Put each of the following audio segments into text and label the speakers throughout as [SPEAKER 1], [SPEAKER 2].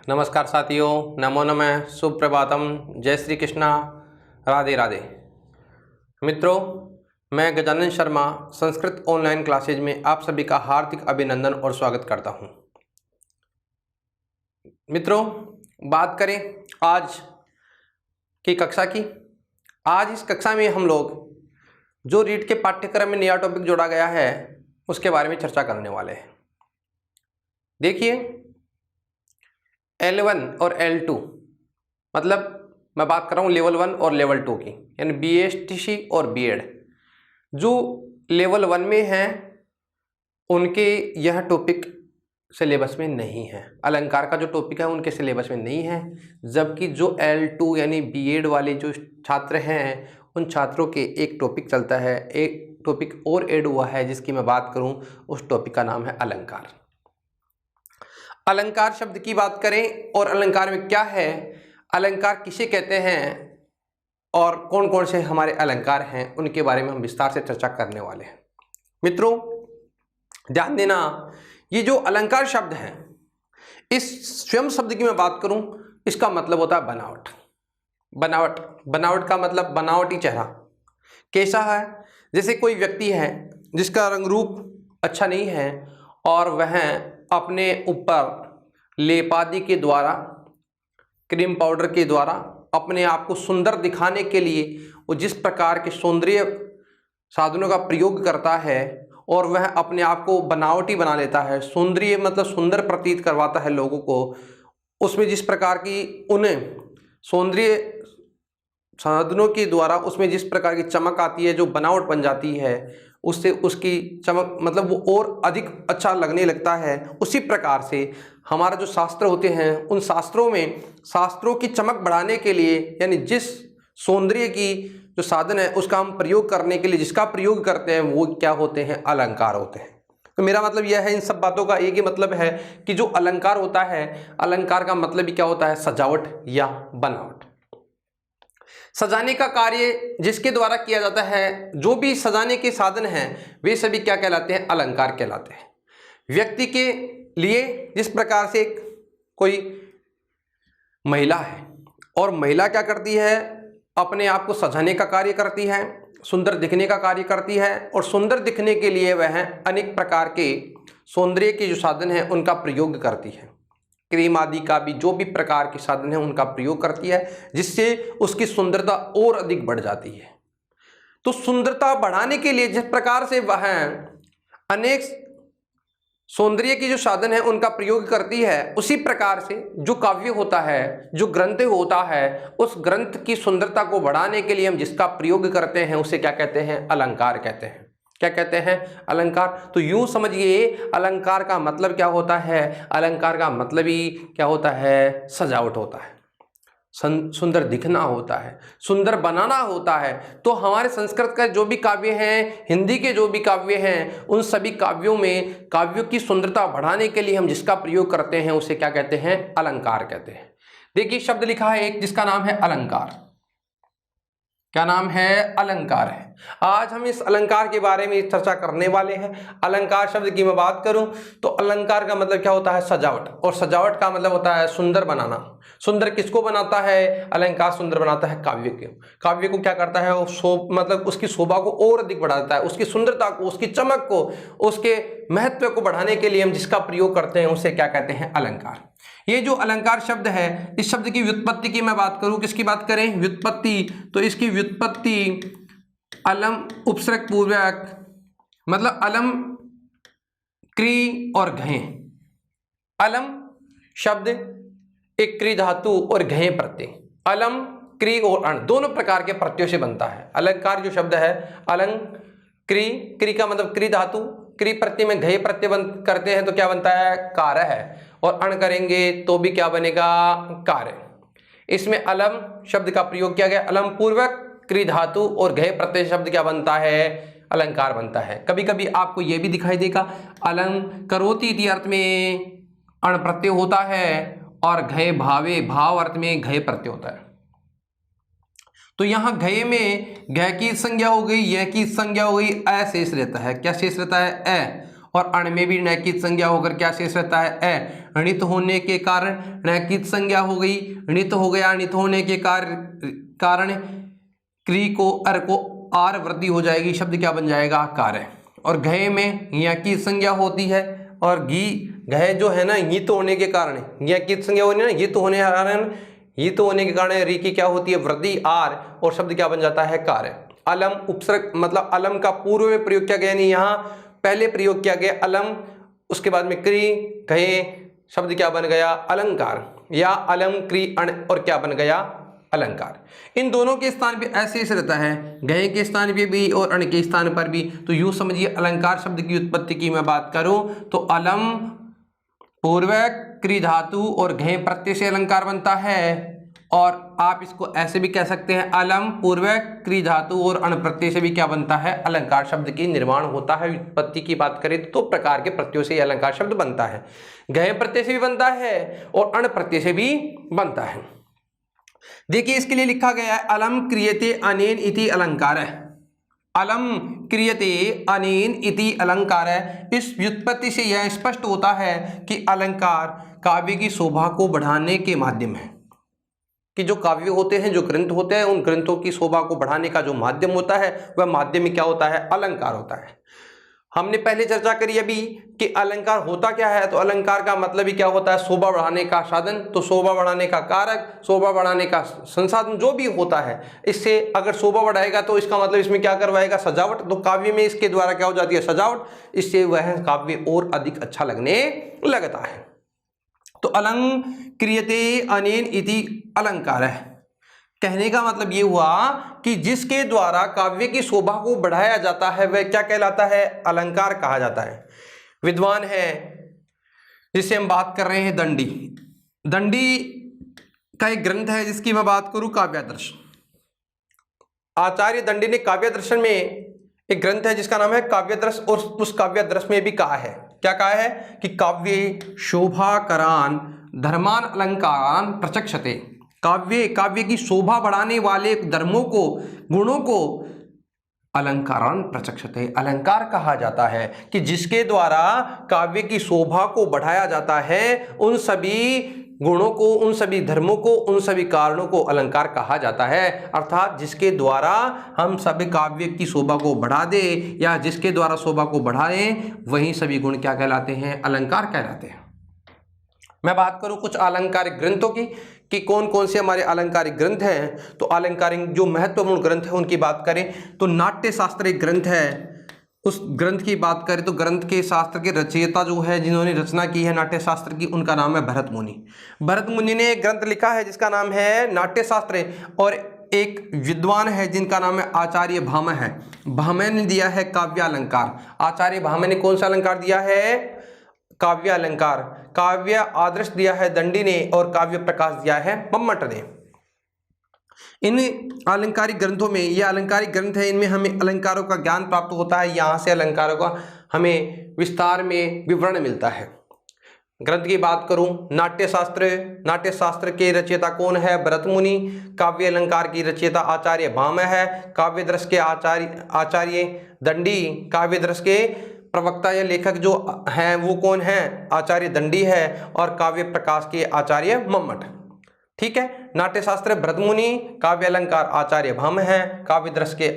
[SPEAKER 1] नमस्कार साथियों, नमो नमः, सुप्रभातम, जय श्री कृष्णा, राधे राधे। मित्रों, मैं गजानन शर्मा संस्कृत ऑनलाइन क्लासेज में आप सभी का हार्दिक अभिनंदन और स्वागत करता हूं। मित्रों, बात करें आज की कक्षा की। आज इस कक्षा में हम लोग जो रीट के पाठ्यक्रम में नया टॉपिक जोड़ा गया है उसके बारे में चर्चा करने वाले हैं। देखिए, L1 और L2 मतलब मैं बात कर रहा हूँ लेवल 1 और लेवल 2 की, यानी BSTC और B.Ed। जो लेवल 1 में हैं उनके यह टॉपिक सिलेबस में नहीं है। अलंकार का जो टॉपिक है उनके सिलेबस में नहीं है, जबकि जो L2 यानी B.Ed वाले जो छात्र हैं उन छात्रों के एक टॉपिक चलता है, एक टॉपिक और ऐड हुआ है जिसकी मैं बात करूँ, उस टॉपिक का नाम है अलंकार। अलंकार शब्द की बात करें और अलंकार में क्या है, अलंकार किसे कहते हैं और कौन कौन से हमारे अलंकार हैं, उनके बारे में हम विस्तार से चर्चा करने वाले हैं। मित्रों, ध्यान देना, ये जो अलंकार शब्द है, इस स्वयं शब्द की मैं बात करूं, इसका मतलब होता है बनावट। बनावट का मतलब बनावटी चेहरा। कैसा है? जैसे कोई व्यक्ति है जिसका रंग रूप अच्छा नहीं है और वह अपने ऊपर लेप आदि के द्वारा, क्रीम पाउडर के द्वारा अपने आप को सुंदर दिखाने के लिए वो जिस प्रकार के सौंदर्य साधनों का प्रयोग करता है और वह अपने आप को बनावटी बना लेता है, सौंदर्य मतलब सुंदर प्रतीत करवाता है लोगों को, उसमें जिस प्रकार की उन्हें सौंदर्य साधनों के द्वारा उसमें जिस प्रकार की चमक आती है, जो बनावट बन जाती है, उससे उसकी चमक मतलब वो और अधिक अच्छा लगने लगता है। उसी प्रकार से हमारा जो शास्त्र होते हैं, उन शास्त्रों में शास्त्रों की चमक बढ़ाने के लिए, यानी जिस सौंदर्य की जो साधन है उसका हम प्रयोग करने के लिए जिसका प्रयोग करते हैं, वो क्या होते हैं? अलंकार होते हैं। तो मेरा मतलब यह है, इन सब बातों का एक ही मतलब है कि जो अलंकार होता है, अलंकार का मतलब ही क्या होता है? सजावट या बनावट। सजाने का कार्य जिसके द्वारा किया जाता है, जो भी सजाने के साधन हैं, वे सभी क्या कहलाते हैं? अलंकार कहलाते हैं। व्यक्ति के लिए जिस प्रकार से कोई महिला है और महिला क्या करती है? अपने आप को सजाने का कार्य करती है, सुंदर दिखने का कार्य करती है, और सुंदर दिखने के लिए वह अनेक प्रकार के सौंदर्य के जो साधन हैं उनका प्रयोग करती है। क्रीम आदि का भी जो भी प्रकार के साधन है उनका प्रयोग करती है, जिससे उसकी सुंदरता और अधिक बढ़ जाती है। तो सुंदरता बढ़ाने के लिए जिस प्रकार से वह अनेक सौंदर्य की जो साधन है उनका प्रयोग करती है, उसी प्रकार से जो काव्य होता है, जो ग्रंथ होता है, उस ग्रंथ की सुंदरता को बढ़ाने के लिए हम जिसका प्रयोग करते हैं उसे क्या कहते हैं? अलंकार कहते हैं। क्या कहते हैं? अलंकार। तो यूं समझिए, अलंकार का मतलब क्या होता है? अलंकार का मतलब ही क्या होता है? सजावट होता है, सुंदर दिखना होता है, सुंदर बनाना होता है। तो हमारे संस्कृत का जो भी काव्य हैं, हिंदी के जो भी काव्य हैं, उन सभी काव्यों में काव्यों की सुंदरता बढ़ाने के लिए हम जिसका प्रयोग करते हैं उसे क्या कहते हैं? अलंकार कहते हैं। देखिए, शब्द लिखा है एक जिसका नाम है अलंकार। क्या नाम है? अलंकार है। आज हम इस अलंकार के बारे में चर्चा करने वाले हैं। अलंकार शब्द की मैं बात करूं तो अलंकार का मतलब क्या होता है? सजावट। और सजावट का मतलब होता है सुंदर बनाना। सुंदर किसको बनाता है? अलंकार सुंदर बनाता है काव्य को। काव्य को क्या करता है? वो मतलब उसकी शोभा को और अधिक बढ़ाता है, उसकी सुंदरता को, उसकी चमक को, उसके महत्व को बढ़ाने के लिए हम जिसका प्रयोग करते हैं उसे क्या कहते हैं? अलंकार। ये जो अलंकार शब्द है, इस शब्द की व्युत्पत्ति की मैं बात करूं, किसकी बात करें? व्युत्पत्ति। तो इसकी व्युत्पत्ति अलम उपसर्ग पूर्वक, मतलब अलम, क्री और घय। अलम शब्द एक क्री धातु और घय प्रत्यय, अलम, क्री और अण दोनों प्रकार के प्रत्ययों से बनता है। अलंकार जो शब्द है, अलंग, क्री, क्री का मतलब क्री धातु, क्री प्रत्यय में घय प्रत्यय करते हैं तो क्या बनता है? कार्य है। और अण करेंगे तो भी क्या बनेगा? कार्य। इसमें अलम शब्द का प्रयोग किया गया, अलम पूर्वक क्री धातु और घय प्रत्यय शब्द क्या बनता है? अलंकार बनता है। कभी कभी आपको यह भी दिखाई देगा, अलंग करोति इति अर्थ में अण प्रत्यय होता है और घय भावे भाव अर्थ में घय प्रत्यय होता है। तो यहां घय में घय की संज्ञा हो गई, यह की संज्ञा हो गई, अ शेष रहता है। क्या शेष रहता है? अ। और अण में भी णकित संज्ञा होकर क्या शेष रहता है ए। णित होने के कारण णकित संज्ञा हो गई, णित हो गया, णित होने के कारण क्री को अर को आर वृद्धि हो जाएगी, शब्द क्या बन जाएगा कार्य। और घय में यकित संज्ञा होती है और घी घय जो है ना यित होने के कारण यकित संज्ञा होनी है ना, यित होने के कारण री की क्या होती है वृद्धि आर और शब्द क्या बन जाता है कार्य। अलम उपसर्ग मतलब अलम का पूर्व में प्रयोग किया गया, नहीं यहाँ पहले प्रयोग किया गया अलम, उसके बाद में क्री घय, शब्द क्या बन गया अलंकार, या अलम क्री अण और क्या बन गया अलंकार। इन दोनों के स्थान पे ऐसे ऐसे रहता है, घय के स्थान पे भी और अण के स्थान पर भी। तो यूं समझिए अलंकार शब्द की उत्पत्ति की मैं बात करूं तो अलम पूर्व क्री धातु और घय प्रत्यय से अलंकार बनता है, और आप इसको ऐसे भी कह सकते हैं अलम पूर्व क्री धातु और अण प्रत्यय से भी क्या बनता है अलंकार शब्द की निर्माण होता है। उत्पत्ति की बात करें तो प्रकार के प्रत्ययों से अलंकार शब्द बनता है, घय प्रत्यय से भी बनता है और अण प्रत्यय से भी बनता है। देखिए इसके लिए लिखा गया है अलम क्रियते अनेन इति अलंकार है, अलम क्रियते अनेन इति अलंकार है। इस व्युत्पत्ति से यह स्पष्ट होता है कि अलंकार काव्य की शोभा को बढ़ाने के माध्यम है, कि जो काव्य होते हैं, जो ग्रंथ होते हैं, उन ग्रंथों की शोभा को बढ़ाने का जो माध्यम होता है वह माध्यम में क्या होता है अलंकार होता है। हमने पहले चर्चा करी अभी कि अलंकार होता क्या है, तो अलंकार का मतलब ही क्या होता है शोभा बढ़ाने का साधन। तो शोभा बढ़ाने का कारक, शोभा बढ़ाने का संसाधन जो भी होता है, इससे अगर शोभा बढ़ाएगा तो इसका मतलब इसमें क्या करवाएगा सजावट। तो काव्य में इसके द्वारा क्या हो जाती है सजावट, इससे वह काव्य और अधिक अच्छा लगने लगता है। तो अलंग क्रियते अनेन इति अलंकार है, कहने का मतलब ये हुआ कि जिसके द्वारा काव्य की शोभा को बढ़ाया जाता है वह क्या कहलाता है अलंकार कहा जाता है। विद्वान है जिससे हम बात कर रहे हैं दंडी, दंडी का एक ग्रंथ है जिसकी मैं बात करूं काव्यादर्श। आचार्य दंडी ने काव्यादर्शन में एक ग्रंथ है जिसका नाम है काव्यादर्श, और उस काव्यादर्श में भी कहा है, क्या कहा है कि काव्ये शोभाकरान धर्मान अलंकारान प्रचक्षते, काव्य की शोभा बढ़ाने वाले धर्मों को गुणों को अलंकारान प्रचक्षते, अलंकार कहा जाता है। कि जिसके द्वारा काव्य की शोभा को बढ़ाया जाता है, उन सभी गुणों को, उन सभी धर्मों को, उन सभी कारणों को अलंकार कहा जाता है। अर्थात जिसके द्वारा हम सभी काव्य की शोभा को बढ़ा दे या जिसके द्वारा शोभा को बढ़ाएं, वही सभी गुण क्या कहलाते हैं अलंकार कहलाते हैं। मैं बात करूं कुछ अलंकारिक ग्रंथों की कि कौन कौन से हमारे अलंकारिक ग्रंथ हैं। तो अलंकारिक जो महत्वपूर्ण ग्रंथ है उनकी बात करें तो नाट्य शास्त्र एक ग्रंथ है, उस ग्रंथ की बात करें तो ग्रंथ के शास्त्र के रचयिता जो है जिन्होंने रचना की है नाट्य शास्त्र की, उनका नाम है भरत मुनि। भरत मुनि ने एक ग्रंथ लिखा है जिसका नाम है नाट्य शास्त्र, और एक विद्वान है जिनका नाम है आचार्य भामह है। भामह ने दिया है काव्यालंकार। आचार्य भामह ने कौन सा अलंकार दिया है काव्य अलंकार। काव्य आदर्श दिया है दंडी ने और काव्य प्रकाश दिया है मम्मट ने। इन अलंकारिक ग्रंथों में, ये अलंकारिक ग्रंथ है, इनमें हमें अलंकारों का ज्ञान प्राप्त होता है, यहाँ से अलंकारों का हमें विस्तार में विवरण मिलता है। ग्रंथ की बात करूं नाट्य शास्त्र के रचयिता कौन है भरत मुनि। काव्य अलंकार की रचयिता आचार्य भामह है। काव्य दर्श के आचार्य दंडी। काव्य दर्श के प्रवक्ता या लेखक जो हैं वो कौन है आचार्य दंडी है, और काव्य प्रकाश के आचार्य मम्मट। ठीक है, नाट्य शास्त्र भरत मुनि, काव्य अलंकार आचार्य भामह है, काव्य दर्श के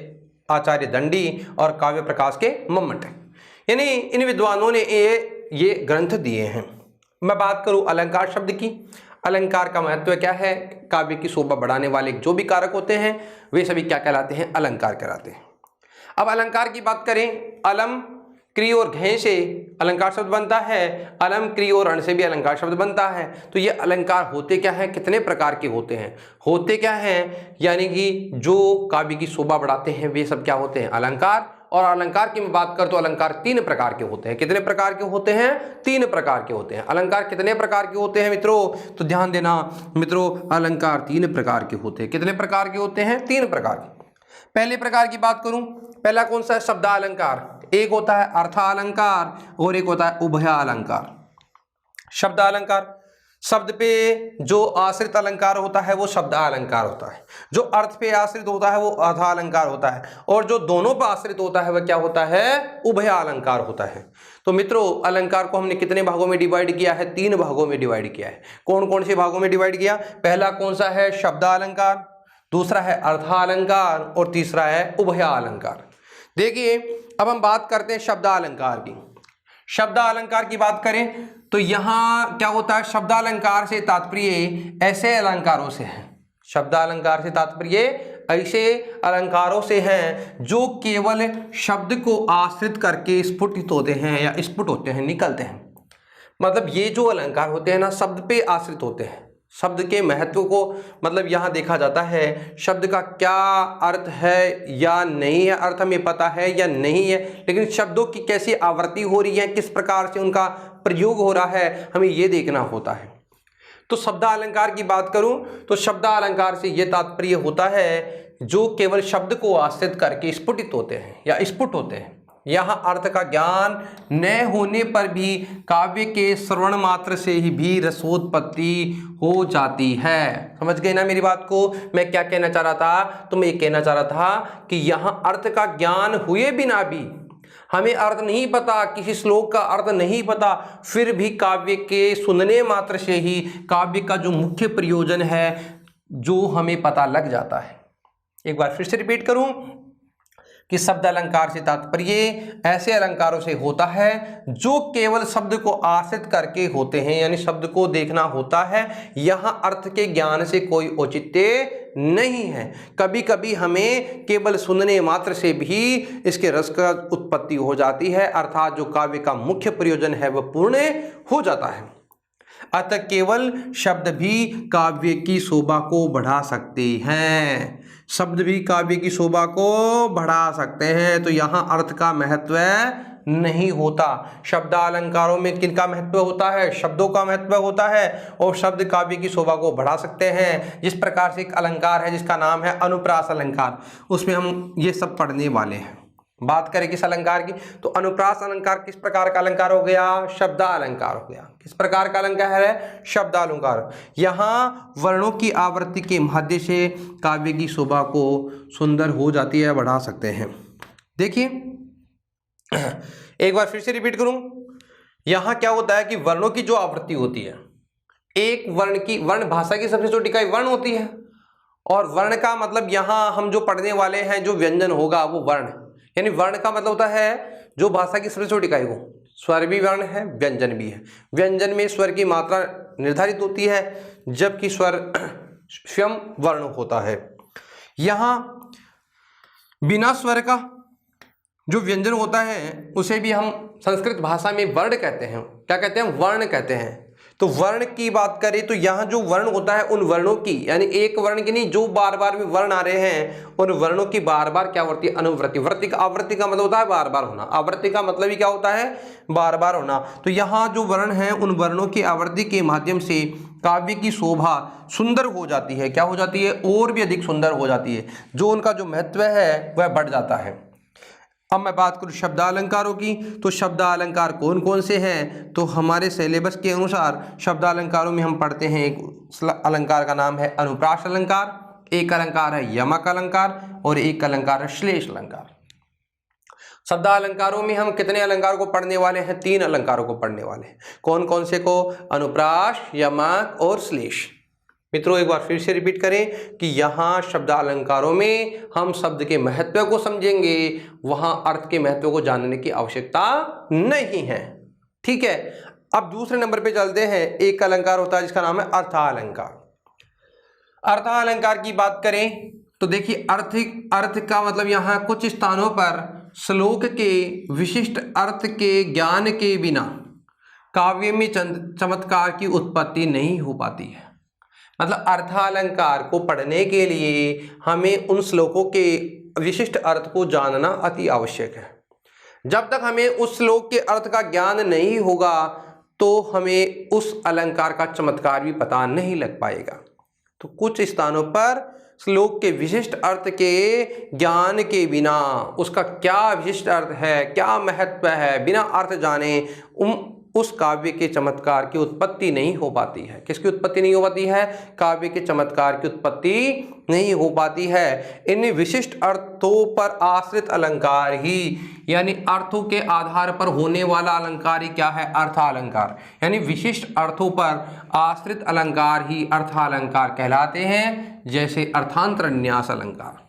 [SPEAKER 1] आचार्य दंडी और काव्य प्रकाश के मम्मट। यानी इन विद्वानों ने ये ग्रंथ दिए हैं। मैं बात करूं अलंकार शब्द की, अलंकार का महत्व क्या है, काव्य की शोभा बढ़ाने वाले जो भी कारक होते हैं वे सभी क्या कहलाते हैं अलंकार कहलाते हैं। अब अलंकार की बात करें, अलम क्री और घय से अलंकार शब्द बनता है, अलम क्री और अण से भी अलंकार शब्द बनता है। तो ये अलंकार होते क्या हैं, कितने प्रकार के होते हैं, होते क्या हैं, यानी कि जो काव्य की शोभा बढ़ाते हैं वे सब क्या होते हैं अलंकार। और अलंकार की मैं बात कर तो अलंकार 3 प्रकार के होते हैं। कितने प्रकार के होते हैं 3 प्रकार के होते हैं। अलंकार कितने प्रकार के होते हैं मित्रों, तो ध्यान देना मित्रों, अलंकार 3 प्रकार के होते हैं। कितने प्रकार के होते हैं 3 प्रकार के। पहले प्रकार की बात करूं, पहला कौन सा है शब्दालंकार। एक होता है अर्थालंकार और एक होता है उभयालंकार। शब्दालंकार, शब्द पे जो आश्रित अलंकार होता है वो शब्द अलंकार होता है, जो अर्थ पे आश्रित होता है वो अर्था अलंकार होता है, और जो दोनों पर आश्रित होता है वह क्या होता है, उभय अलंकार होता है। तो मित्रों अलंकार को हमने कितने भागों में डिवाइड किया है, 3 भागों में डिवाइड किया है। कौन कौन से भागों में डिवाइड किया, पहला कौन सा है, शब्द अलंकार, दूसरा है अर्था अलंकार और तीसरा है उभय अलंकार। देखिए अब हम बात करते हैं शब्द अलंकार की। शब्द अलंकार की बात करें तो यहां क्या होता है, शब्द अलंकार से तात्पर्य ऐसे अलंकारों से है, शब्द अलंकार से तात्पर्य ऐसे अलंकारों से हैं जो केवल शब्द को आश्रित करके स्फुटित होते हैं या स्फुट होते हैं, निकलते हैं। मतलब ये जो अलंकार होते हैं ना शब्द पे आश्रित होते हैं, शब्द के महत्व को मतलब यहाँ देखा जाता है, शब्द का क्या अर्थ है या नहीं है, अर्थ हमें पता है या नहीं है, लेकिन शब्दों की कैसी आवृत्ति हो रही है, किस प्रकार से उनका प्रयोग हो रहा है, हमें ये देखना होता है। तो शब्द अलंकार की बात करूं तो शब्द अलंकार से ये तात्पर्य होता है जो केवल शब्द को आश्रित करके स्फुटित होते हैं या स्फुट होते हैं। यहाँ अर्थ का ज्ञान न होने पर भी काव्य के श्रवण मात्र से ही भी रसोत्पत्ति हो जाती है। समझ गए ना मेरी बात को, मैं क्या कहना चाह रहा था, तो मैं ये कहना चाह रहा था कि यहाँ अर्थ का ज्ञान हुए बिना भी, हमें अर्थ नहीं पता, किसी श्लोक का अर्थ नहीं पता, फिर भी काव्य के सुनने मात्र से ही काव्य का जो मुख्य प्रयोजन है जो हमें पता लग जाता है। एक बार फिर से रिपीट करूं कि शब्द अलंकार से तात्पर्य ऐसे अलंकारों से होता है जो केवल शब्द को आश्रित करके होते हैं, यानी शब्द को देखना होता है, यहाँ अर्थ के ज्ञान से कोई औचित्य नहीं है। कभी कभी हमें केवल सुनने मात्र से भी इसके रस का उत्पत्ति हो जाती है, अर्थात जो काव्य का मुख्य प्रयोजन है वह पूर्ण हो जाता है। अतः केवल शब्द भी काव्य की शोभा को बढ़ा सकते हैं, शब्द भी काव्य की शोभा को बढ़ा सकते हैं। तो यहाँ अर्थ का महत्व नहीं होता। शब्द अलंकारों में किनका महत्व होता है, शब्दों का महत्व होता है, और शब्द काव्य की शोभा को बढ़ा सकते हैं। जिस प्रकार से एक अलंकार है जिसका नाम है अनुप्रास अलंकार, उसमें हम ये सब पढ़ने वाले हैं। बात करें किस अलंकार की, तो अनुप्रास अलंकार किस प्रकार का अलंकार हो गया, शब्द अलंकार हो गया। किस प्रकार का अलंकार है, शब्द अलंकार। यहाँ वर्णों की आवृत्ति के माध्यम से काव्य की शोभा को सुंदर हो जाती है, बढ़ा सकते हैं। देखिए एक बार फिर से रिपीट करूं, यहाँ क्या होता है कि वर्णों की जो आवृत्ति होती है, एक वर्ण भाषा की सबसे छोटी इकाई वर्ण होती है, और वर्ण का मतलब यहाँ हम जो पढ़ने वाले हैं जो व्यंजन होगा वो वर्ण, यानी वर्ण का मतलब होता है जो भाषा की सबसे छोटी इकाई हो। स्वर भी वर्ण है, व्यंजन भी है। व्यंजन में स्वर की मात्रा निर्धारित होती है, जबकि स्वर स्वयं वर्ण होता है। यहाँ बिना स्वर का जो व्यंजन होता है उसे भी हम संस्कृत भाषा में वर्ण कहते हैं। क्या कहते हैं, वर्ण कहते हैं। तो वर्ण की बात करें तो यहाँ जो वर्ण होता है उन वर्णों की, यानी एक वर्ण की नहीं, जो बार बार भी वर्ण आ रहे हैं उन वर्णों की बार बार क्या होती है, अनुवृत्ति। वृत्ति का, आवृत्ति का मतलब होता है बार बार होना, आवृत्ति का मतलब ही क्या होता है, बार बार होना। तो यहाँ जो वर्ण है उन वर्णों की आवृत्ति के माध्यम से काव्य की शोभा सुंदर हो जाती है। क्या हो जाती है, और भी अधिक सुंदर हो जाती है, जो उनका जो महत्व है वह बढ़ जाता है। अब मैं बात करूं शब्द अलंकारों की, तो शब्द अलंकार कौन कौन से हैं, तो हमारे सिलेबस के अनुसार शब्द अलंकारों में हम पढ़ते हैं, एक अलंकार का नाम है अनुप्रास अलंकार, एक अलंकार है यमक अलंकार, और एक अलंकार है श्लेष अलंकार। शब्द अलंकारों में हम कितने अलंकार को पढ़ने वाले हैं, 3 अलंकारों को पढ़ने वाले हैं। कौन कौन से को, अनुप्रास, यमक और श्लेष। मित्रों एक बार फिर से रिपीट करें कि यहाँ शब्द अलंकारों में हम शब्द के महत्व को समझेंगे, वहाँ अर्थ के महत्व को जानने की आवश्यकता नहीं है। ठीक है, अब दूसरे नंबर पे चलते हैं। एक अलंकार होता है जिसका नाम है अर्थालंकार। अर्थालंकार की बात करें तो देखिए अर्थ का मतलब यहाँ कुछ स्थानों पर श्लोक के विशिष्ट अर्थ के ज्ञान के बिना काव्य में चमत्कार की उत्पत्ति नहीं हो पाती है। मतलब अर्थालंकार को पढ़ने के लिए हमें उन श्लोकों के विशिष्ट अर्थ को जानना अति आवश्यक है। जब तक हमें उस श्लोक के अर्थ का ज्ञान नहीं होगा तो हमें उस अलंकार का चमत्कार भी पता नहीं लग पाएगा। तो कुछ स्थानों पर श्लोक के विशिष्ट अर्थ के ज्ञान के बिना, उसका क्या विशिष्ट अर्थ है, क्या महत्व है, बिना अर्थ जाने उस काव्य के चमत्कार की उत्पत्ति नहीं हो पाती है। किसकी उत्पत्ति नहीं हो पाती है? काव्य के चमत्कार की उत्पत्ति नहीं हो पाती है। इन विशिष्ट अर्थों पर आश्रित अलंकार ही, यानी अर्थों के आधार पर होने वाला अलंकार ही क्या है? अर्थालंकार। यानी विशिष्ट अर्थों पर आश्रित अलंकार ही अर्थालंकार कहलाते हैं, जैसे अर्थांतर न्यास अलंकार।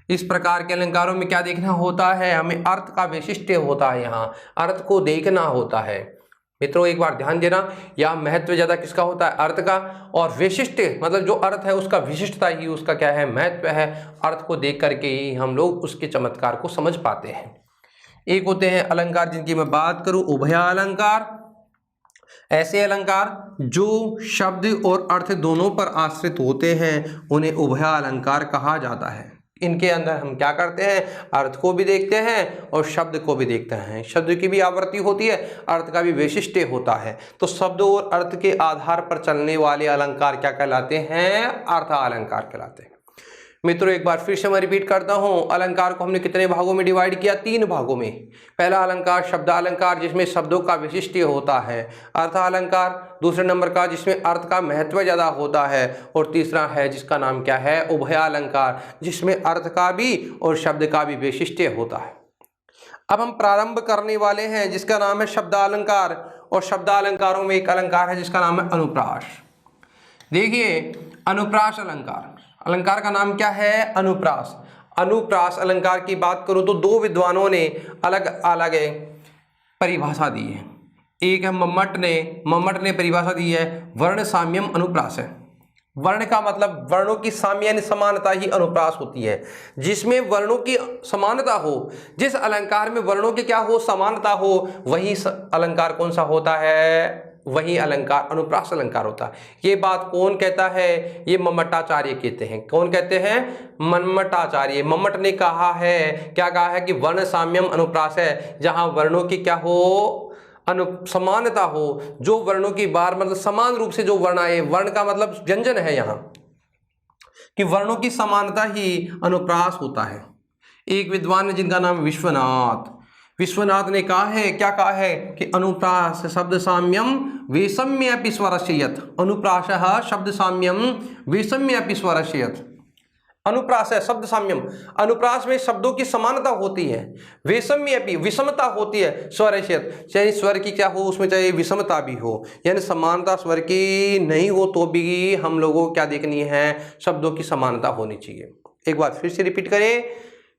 [SPEAKER 1] इस प्रकार के अलंकारों में क्या देखना होता है? हमें अर्थ का वैशिष्ट्य होता है, यहाँ अर्थ को देखना होता है। मित्रों एक बार ध्यान देना, यहाँ महत्व ज्यादा किसका होता है? अर्थ का। और वैशिष्ट्य मतलब जो अर्थ है उसका विशिष्टता ही उसका क्या है? महत्व है। अर्थ को देख करके ही हम लोग उसके चमत्कार को समझ पाते हैं। एक होते हैं अलंकार जिनकी मैं बात करूं, उभयालंकार। ऐसे अलंकार जो शब्द और अर्थ दोनों पर आश्रित होते हैं उन्हें उभयालंकार कहा जाता है। इनके अंदर हम क्या करते हैं? अर्थ को भी देखते हैं और शब्द को भी देखते हैं। शब्द की भी आवृत्ति होती है, अर्थ का भी वैशिष्ट्य होता है। तो शब्द और अर्थ के आधार पर चलने वाले अलंकार क्या कहलाते हैं? अर्थालंकार कहलाते हैं। मित्रों एक बार फिर से मैं रिपीट करता हूं, अलंकार को हमने कितने भागों में डिवाइड किया? 3 भागों में। पहला अलंकार शब्दालंकार, जिसमें शब्दों का विशिष्ट होता है। अर्थालंकार दूसरे नंबर का, जिसमें अर्थ का महत्व ज्यादा होता है। और तीसरा है जिसका नाम क्या है? उभयालंकार, जिसमें अर्थ का भी और शब्द का भी वैशिष्ट्य होता है। अब हम प्रारंभ करने वाले हैं जिसका नाम है शब्दालंकार। और शब्दालंकारों में एक अलंकार है जिसका नाम है अनुप्रास। देखिए अनुप्रास अलंकार, अलंकार का नाम क्या है? अनुप्रास। अनुप्रास अलंकार की बात करूं तो 2 विद्वानों ने अलग अलग परिभाषा दी है। एक है मम्मट ने परिभाषा दी है वर्ण साम्यम अनुप्रास है। वर्ण का मतलब वर्णों की साम्य यानी समानता ही अनुप्रास होती है, जिसमें वर्णों की समानता हो। जिस अलंकार में वर्णों की क्या हो? समानता हो, वही अलंकार कौन सा होता है? वही अलंकार अनुप्रास अलंकार होता है। ये बात कौन कहता है? ये मम्मटाचार्य कहते हैं। कौन कहते हैं? मम्मटाचार्य। मम्मट ने कहा है, क्या कहा है? कि वर्ण साम्यम अनुप्रास है, जहां वर्णों की क्या हो? समानता हो। जो वर्णों की बार मतलब समान रूप से जो वर्ण आए, वर्ण का मतलब व्यंजन है यहाँ, कि वर्णों की समानता ही अनुप्रास होता है। एक विद्वान है जिनका नाम विश्वनाथ ने कहा है, क्या कहा है? कि अनुप्रास शब्द साम्यम वैषम्यपि स्वरस्य यत्। अनुप्रासः शब्द साम्यम वैषम्यपि स्वरस्य यत्। अनुप्रास है शब्द साम्यम, अनुप्रास में शब्दों की समानता होती है। वैषम्यपि विषमता होती है स्वरस्य यत्, चाहे स्वर की क्या हो उसमें चाहे विषमता भी हो, यानी समानता स्वर की नहीं हो तो भी हम लोगों को क्या देखनी है? शब्दों की समानता होनी चाहिए। एक बार फिर से रिपीट करें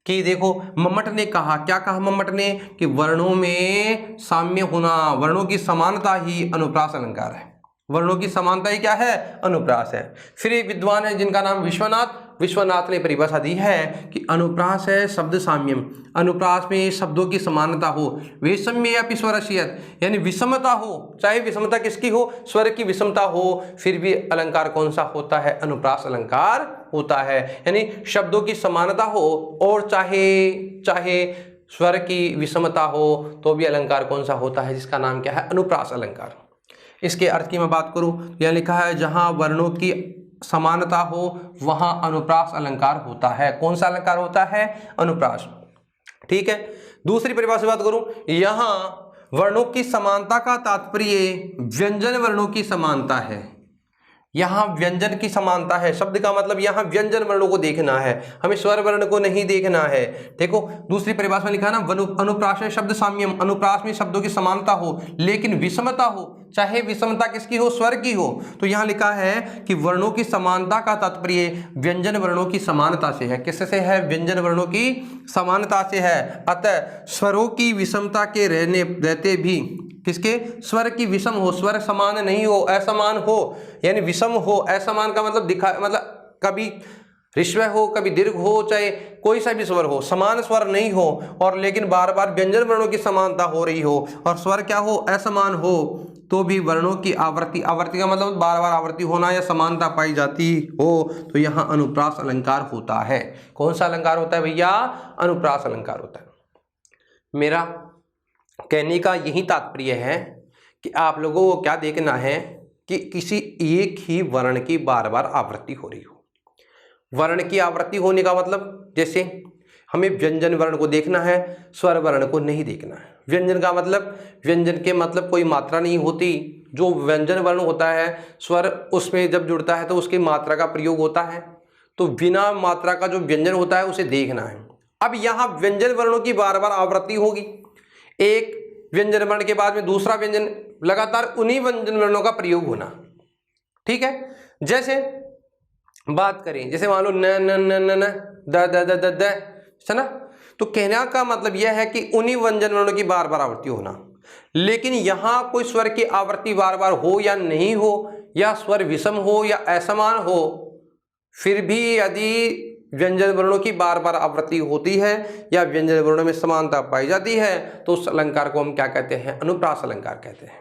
[SPEAKER 1] कि देखो मम्मट ने कहा, क्या कहा मम्मट ने? कि वर्णों में साम्य होना, वर्णों की समानता ही अनुप्रास अलंकार है। वर्णों की समानता ही क्या है? अनुप्रास है। फिर एक विद्वान है जिनका नाम विश्वनाथ ने परिभाषा दी है कि अनुप्रास है शब्द साम्यम, अनुप्रास में शब्दों की समानता हो। वैषम्य या स्वरस्य यत्, यानी विषमता हो, चाहे विषमता किसकी हो? स्वर की विषमता हो, फिर भी अलंकार कौन सा होता है? अनुप्रास अलंकार होता है। यानी शब्दों की समानता हो और चाहे स्वर की विषमता हो तो भी अलंकार कौन सा होता है? जिसका नाम क्या है? अनुप्रास अलंकार। इसके अर्थ की मैं बात करूं, यह लिखा है जहां वर्णों की समानता हो वहां अनुप्रास अलंकार होता है। कौन सा अलंकार होता है? अनुप्रास। ठीक है। दूसरी परिभाषा से बात करूं, यहां वर्णों की समानता का तात्पर्य व्यंजन वर्णों की समानता है। यहाँ व्यंजन की समानता है। शब्द का मतलब यहाँ व्यंजन वर्णों को देखना है, हमें स्वर वर्ण को नहीं देखना है। देखो दूसरी परिभाषा में लिखा है ना, अनुप्रास शब्द साम्यम, अनुप्रास में शब्दों की समानता हो लेकिन विषमता हो, चाहे विषमता किसकी हो? स्वर की हो। तो यहाँ लिखा है कि वर्णों की समानता का तात्पर्य व्यंजन वर्णों की समानता से है। किससे है? व्यंजन वर्णों की समानता से है। अतः स्वरों की विषमता के रहते भी किसके? स्वर की विषम हो, स्वर समान नहीं हो, असमान हो, यानी विषम हो। असमान का मतलब कभी ऋस्व हो कभी दीर्घ हो, चाहे कोई सा भी स्वर हो, समान स्वर नहीं हो, और लेकिन बार बार व्यंजन वर्णों की समानता हो रही हो और स्वर क्या हो? असमान हो, तो भी वर्णों की आवृत्ति का मतलब बार बार आवृत्ति होना या समानता पाई जाती हो, तो यहाँ अनुप्रास अलंकार होता है। कौन सा अलंकार होता है भैया? अनुप्रास अलंकार होता है। मेरा कहने का यही तात्पर्य है कि आप लोगों को क्या देखना है कि किसी एक ही वर्ण की बार बार आवृत्ति हो रही हो। वर्ण की आवृत्ति होने का मतलब, जैसे हमें व्यंजन वर्ण को देखना है, स्वर वर्ण को नहीं देखना है। व्यंजन का मतलब, व्यंजन के मतलब कोई मात्रा नहीं होती। जो व्यंजन वर्ण होता है, स्वर उसमें जब जुड़ता है तो उसकी मात्रा का प्रयोग होता है। तो बिना मात्रा का जो व्यंजन होता है उसे देखना है। अब यहाँ व्यंजन वर्णों की बार बार आवृत्ति होगी, एक व्यंजन वर्ण के बाद में दूसरा व्यंजन, लगातार उन्हीं व्यंजन वर्णों का प्रयोग होना। ठीक है, जैसे बात करें, जैसे मान लो न न न न न the the the the the, है ना। तो कहने का मतलब यह है कि उन्हीं व्यंजन वर्णों की बार बार आवृत्ति होना। लेकिन यहां कोई स्वर की आवृत्ति बार बार हो या नहीं हो, या स्वर विषम हो या असमान हो, फिर भी यदि व्यंजन वर्णों की बार बार आवृत्ति होती है या व्यंजन वर्णों में समानता पाई जाती है तो उस अलंकार को हम क्या कहते हैं? अनुप्रास अलंकार कहते हैं।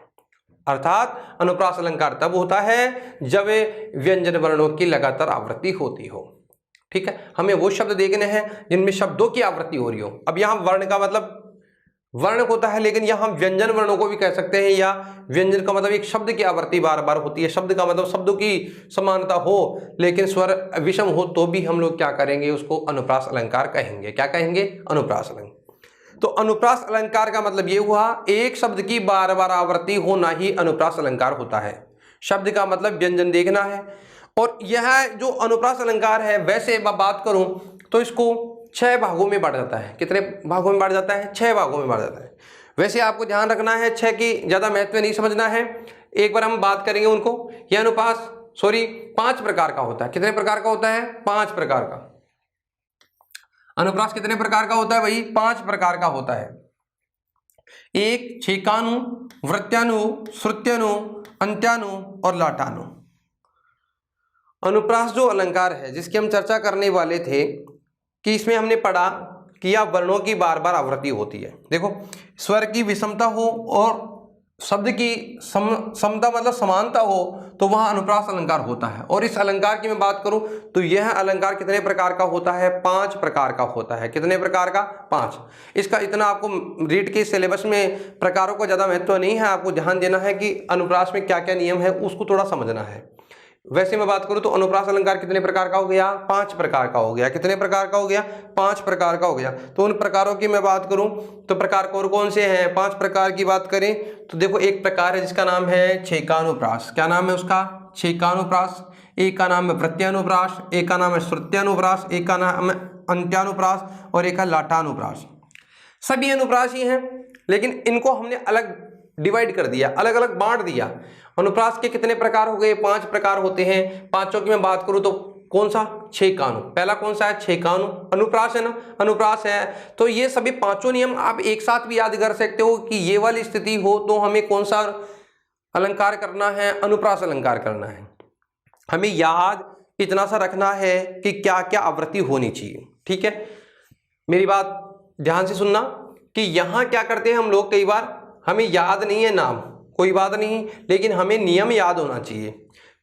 [SPEAKER 1] अर्थात अनुप्रास अलंकार तब होता है जब व्यंजन वर्णों की लगातार आवृत्ति होती हो। ठीक है, हमें वो शब्द देखने हैं जिनमें शब्दों की आवृत्ति हो रही हो। अब यहाँ वर्ण का मतलब वर्ण होता है, लेकिन यहाँ हम व्यंजन वर्णों को भी कह सकते हैं, या व्यंजन का मतलब एक शब्द की आवृत्ति बार बार होती है। शब्द का मतलब शब्दों की समानता हो लेकिन स्वर विषम हो तो भी हम लोग क्या करेंगे? उसको अनुप्रास अलंकार कहेंगे। क्या कहेंगे? अनुप्रास अलंकार। तो अनुप्रास अलंकार का मतलब ये हुआ, एक शब्द की बार बार आवृत्ति होना ही अनुप्रास अलंकार होता है। शब्द का मतलब व्यंजन देखना है। और यह जो अनुप्रास अलंकार है, वैसे मैं बात करूं तो इसको 6 भागों में बांटा जाता है। कितने भागों में बांटा जाता है? 6 भागों में बांटा जाता है। वैसे आपको ध्यान रखना है, 6 की ज्यादा महत्व नहीं समझना है, एक बार हम बात करेंगे उनको। यह अनुप्रास 5 प्रकार का होता है। कितने प्रकार का होता है? 5 प्रकार का। अनुप्रास कितने प्रकार का होता है भाई? 5 प्रकार का होता है। एक छेकानु, वृत्त्यानु, श्रुत्यानु, अंत्यानु और लाटानु। अनुप्रास जो अलंकार है जिसकी हम चर्चा करने वाले थे कि इसमें हमने पढ़ा कि या वर्णों की बार बार आवृत्ति होती है। देखो, स्वर की विषमता हो और शब्द की समता मतलब समानता हो तो वहां अनुप्रास अलंकार होता है। और इस अलंकार की मैं बात करूं तो यह अलंकार कितने प्रकार का होता है? 5 प्रकार का होता है। कितने प्रकार का? 5। इसका इतना आपको रीड के सिलेबस में प्रकारों का ज्यादा महत्व नहीं है, आपको ध्यान देना है कि अनुप्रास में क्या क्या नियम है उसको थोड़ा समझना है। वैसे मैं बात करूं तो अनुप्रास अलंकार कितने प्रकार का हो गया? 5 प्रकार का हो गया। कितने प्रकार का हो गया? 5 प्रकार का हो गया। तो उन प्रकारों की मैं बात करूं तो प्रकार कौन से हैं? 5 प्रकार की बात करें तो देखो, एक प्रकार है जिसका नाम है छेकानुप्रास। क्या नाम है उसका? छेकानुप्रास। एक का नाम है वृत्त्यानुप्रास, एक का नाम है श्रुत्यानुप्रास, एक का नाम है अंत्यानुप्रास और एक है लाटानुप्रास। सभी अनुप्रास ही हैं, लेकिन इनको हमने अलग डिवाइड कर दिया, अलग अलग बांट दिया। अनुप्रास के कितने प्रकार हो गए? 5 प्रकार होते हैं। पांचों की मैं बात करूं तो कौन सा? छेकानु। पहला कौन सा है? छेकानु। अनुप्रास है ना, अनुप्रास है। तो ये सभी 5 नियम आप एक साथ भी याद कर सकते हो कि ये वाली स्थिति हो तो हमें कौन सा अलंकार करना है? अनुप्रास अलंकार करना है। हमें याद इतना सा रखना है कि क्या क्या आवृत्ति होनी चाहिए। ठीक है, मेरी बात ध्यान से सुनना कि यहां क्या करते हैं हम लोग, कई बार हमें याद नहीं है नाम, कोई बात नहीं, लेकिन हमें नियम याद होना चाहिए।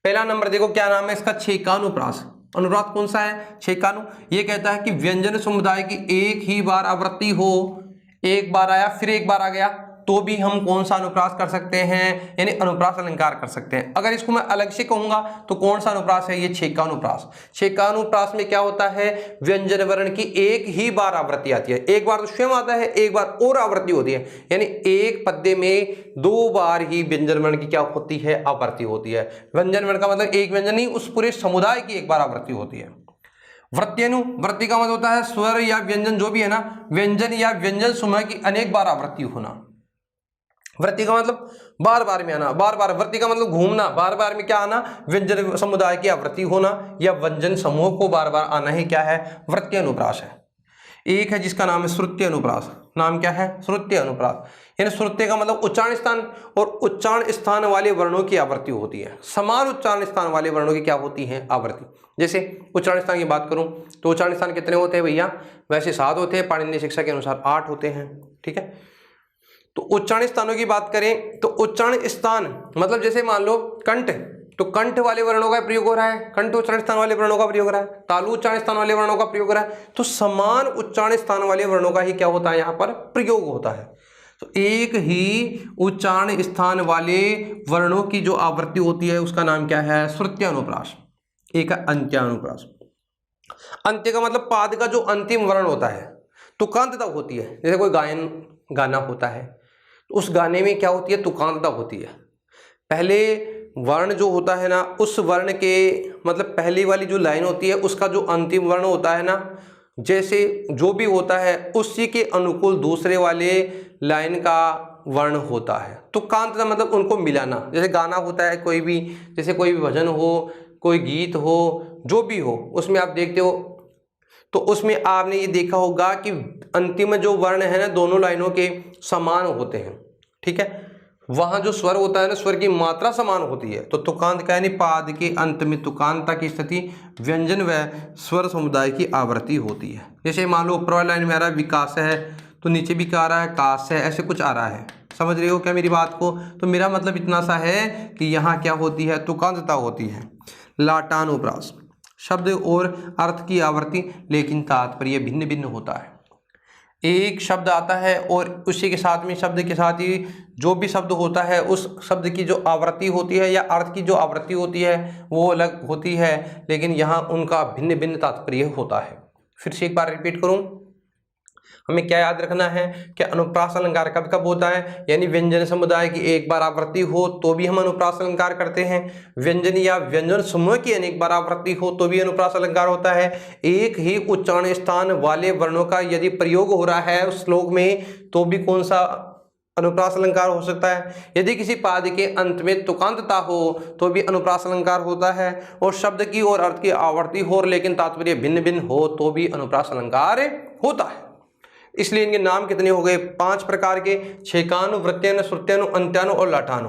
[SPEAKER 1] पहला नंबर देखो, क्या नाम है इसका? छेकानुप्रास। अनुप्रास कौन सा है? छेकानु। ये कहता है कि व्यंजन समुदाय की एक ही बार आवृत्ति हो, एक बार आया फिर एक बार आ गया तो भी हम कौन सा अनुप्रास कर सकते हैं? यानी अनुप्रास अलंकार कर सकते हैं। अगर इसको मैं अलग से कहूंगा तो कौन सा अनुप्रास है? ये छेकानुप्रास। छेकानुप्रास में क्या होता है? व्यंजन वर्ण की एक ही बार आवृत्ति आती है। एक बार तो स्वयं आता है, एक बार और आवृत्ति होती है। यानी एक पद्य में 2 बार ही व्यंजन वर्ण की क्या होती है? आवृत्ति होती है। व्यंजन वर्ण का मतलब एक व्यंजन नहीं, उस पूरे समुदाय की एक बार आवृत्ति होती है। वृत्त्यनु, वृत्ति का मतलब होता है स्वर या व्यंजन जो भी है ना, व्यंजन या व्यंजन समूह की अनेक बार आवृत्ति होना। वृत्ति का मतलब बार बार में आना, बार बार। वृत्ति का मतलब घूमना, बार बार में क्या आना? व्यंजन समुदाय की आवृत्ति होना या व्यंजन समूह को बार बार आना ही क्या है? वृत्ति अनुप्रास है। एक है जिसका नाम है श्रुत्य अनुप्रास। नाम क्या है? श्रुत्य अनुप्रास। यानी श्रुत्य का मतलब उच्चारण स्थान, और उच्चारण स्थान वाले वर्णों की आवृत्ति होती है। समान उच्चारण स्थान वाले वर्णों की क्या होती है? आवृत्ति। जैसे उच्चारण स्थान की बात करूं तो उच्चारण स्थान कितने होते हैं भैया? वैसे 7 होते हैं, पाणिनीय शिक्षा के अनुसार 8 होते हैं। ठीक है, तो उच्चारण स्थानों की बात करें तो उच्चारण स्थान मतलब जैसे मान लो कंठ, तो कंठ वाले वर्णों का प्रयोग हो रहा है, कंठ उच्चारण स्थान वाले वर्णों का प्रयोग हो रहा है। तालु उच्चारण स्थान वाले वर्णों का प्रयोग हो रहा है। तो समान उच्चारण स्थान वाले वर्णों का ही क्या होता है? यहाँ पर प्रयोग होता है। तो एक ही उच्चारण स्थान वाले वर्णों की जो आवृत्ति होती है उसका नाम क्या है? श्रुत्यानुप्रास। एक है अंत्यानुप्रास। अंत्य का मतलब पाद का जो अंतिम वर्ण होता है, तुकांतता होती है। जैसे कोई गाना होता है तो उस गाने में क्या होती है, तुकांतता होती है। पहले वर्ण जो होता है ना, उस वर्ण के मतलब पहली वाली जो लाइन होती है उसका जो अंतिम वर्ण होता है ना, जैसे जो भी होता है उसी के अनुकूल दूसरे वाले लाइन का वर्ण होता है। तुकांतता मतलब उनको मिलाना। जैसे गाना होता है कोई भी, जैसे कोई भी भजन हो, कोई गीत हो, जो भी हो, उसमें आप देखते हो तो उसमें आपने ये देखा होगा कि अंतिम जो वर्ण है ना, दोनों लाइनों के समान होते हैं। ठीक है, वहां जो स्वर होता है ना, स्वर की मात्रा समान होती है। तो तुकांत का यानी पाद के अंत में तुकांतता की स्थिति व्यंजन व स्वर समुदाय की आवृत्ति होती है। जैसे मान लो ऊपर वाली लाइन में आ रहा है विकास है, तो नीचे भी क्या आ रहा है, काश है, ऐसे कुछ आ रहा है। समझ रहे हो क्या मेरी बात को? तो मेरा मतलब इतना सा है कि यहाँ क्या होती है, तुकांतता होती है। लाटानुप्रास शब्द और अर्थ की आवृत्ति लेकिन तात्पर्य भिन्न भिन्न होता है। एक शब्द आता है और उसी के साथ में शब्द के साथ ही जो भी शब्द होता है उस शब्द की जो आवृत्ति होती है या अर्थ की जो आवृत्ति होती है वो अलग होती है, लेकिन यहाँ उनका भिन्न भिन्न तात्पर्य होता है। फिर से एक बार रिपीट करूँ, हमें क्या याद रखना है कि अनुप्रास अलंकार कब कब होता है, यानी व्यंजन समुदाय की एक बार आवृत्ति हो तो भी हम अनुप्रास अलंकार करते हैं। व्यंजन या व्यंजन समूह की अनेक बार आवृत्ति हो तो भी अनुप्रास अलंकार होता है। एक ही उच्चारण स्थान वाले वर्णों का यदि प्रयोग हो रहा है उस श्लोक में तो भी कौन सा अनुप्रास अलंकार हो सकता है। यदि किसी पाद के अंत में तुकांतता हो तो भी अनुप्रास अलंकार होता है। और शब्द की और अर्थ की आवृत्ति हो लेकिन तात्पर्य भिन्न भिन्न हो तो भी अनुप्रास अलंकार होता है। इसलिए इनके नाम कितने हो गए, 5 प्रकार के, छेकानु, वृत्त्यानु, श्रुत्यानु, अंत्यानु और लाटानु।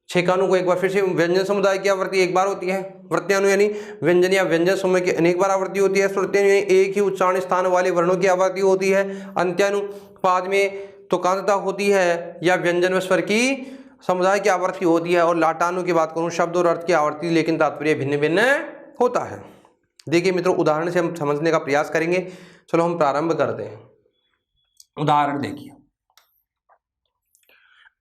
[SPEAKER 1] छेकानु को एक बार फिर से व्यंजन समुदाय की आवृत्ति एक बार होती है। वृत्त्यानु यानी व्यंजन या व्यंजन समूह की अनेक बार आवृत्ति होती है। श्रुत्यानु यानी एक ही उच्चारण स्थान वाले वर्णों की आवृत्ति होती है। अंत्यानु पाद में तुकांतता होती है या व्यंजन व स्वर की समुदाय की आवृत्ति होती है। और लाटानु की बात करूं, शब्द और अर्थ की आवृत्ति लेकिन तात्पर्य भिन्न भिन्न होता है। देखिए मित्रों, उदाहरण से हम समझने का प्रयास करेंगे। चलो हम प्रारंभ करते हैं। उदाहरण देखिए,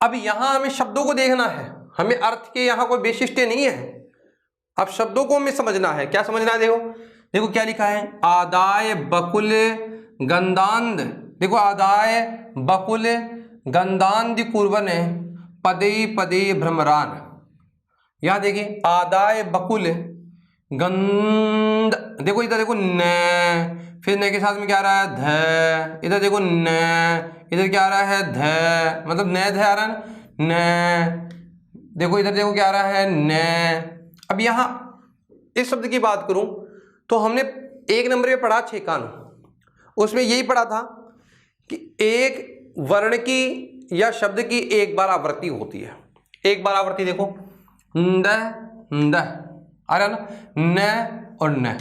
[SPEAKER 1] अब यहां हमें शब्दों को देखना है, हमें अर्थ के यहां कोई वैशिष्ट्य नहीं है। अब शब्दों को हमें समझना है। क्या समझना है? देखो देखो क्या लिखा है, आदाय बकुल गंधांध। देखो आदाय बकुल गंधांध कुर्बन पदे पदे भ्रमरान। यहां देखिए आदाय बकुल गंध, देखो इधर देखो न, फिर न के साथ में क्या आ रहा है ध, इधर देखो न, इधर क्या आ रहा है ध, मतलब न ध आ रहा है न। देखो इधर देखो क्या आ रहा है न। अब यहाँ इस शब्द की बात करूं तो हमने 1 नंबर पे पढ़ा छेकानु, उसमें यही पढ़ा था कि एक वर्ण की या शब्द की एक बार आवृत्ति होती है। एक बार आवृत्ति देखो द आ रहा ना, न और न,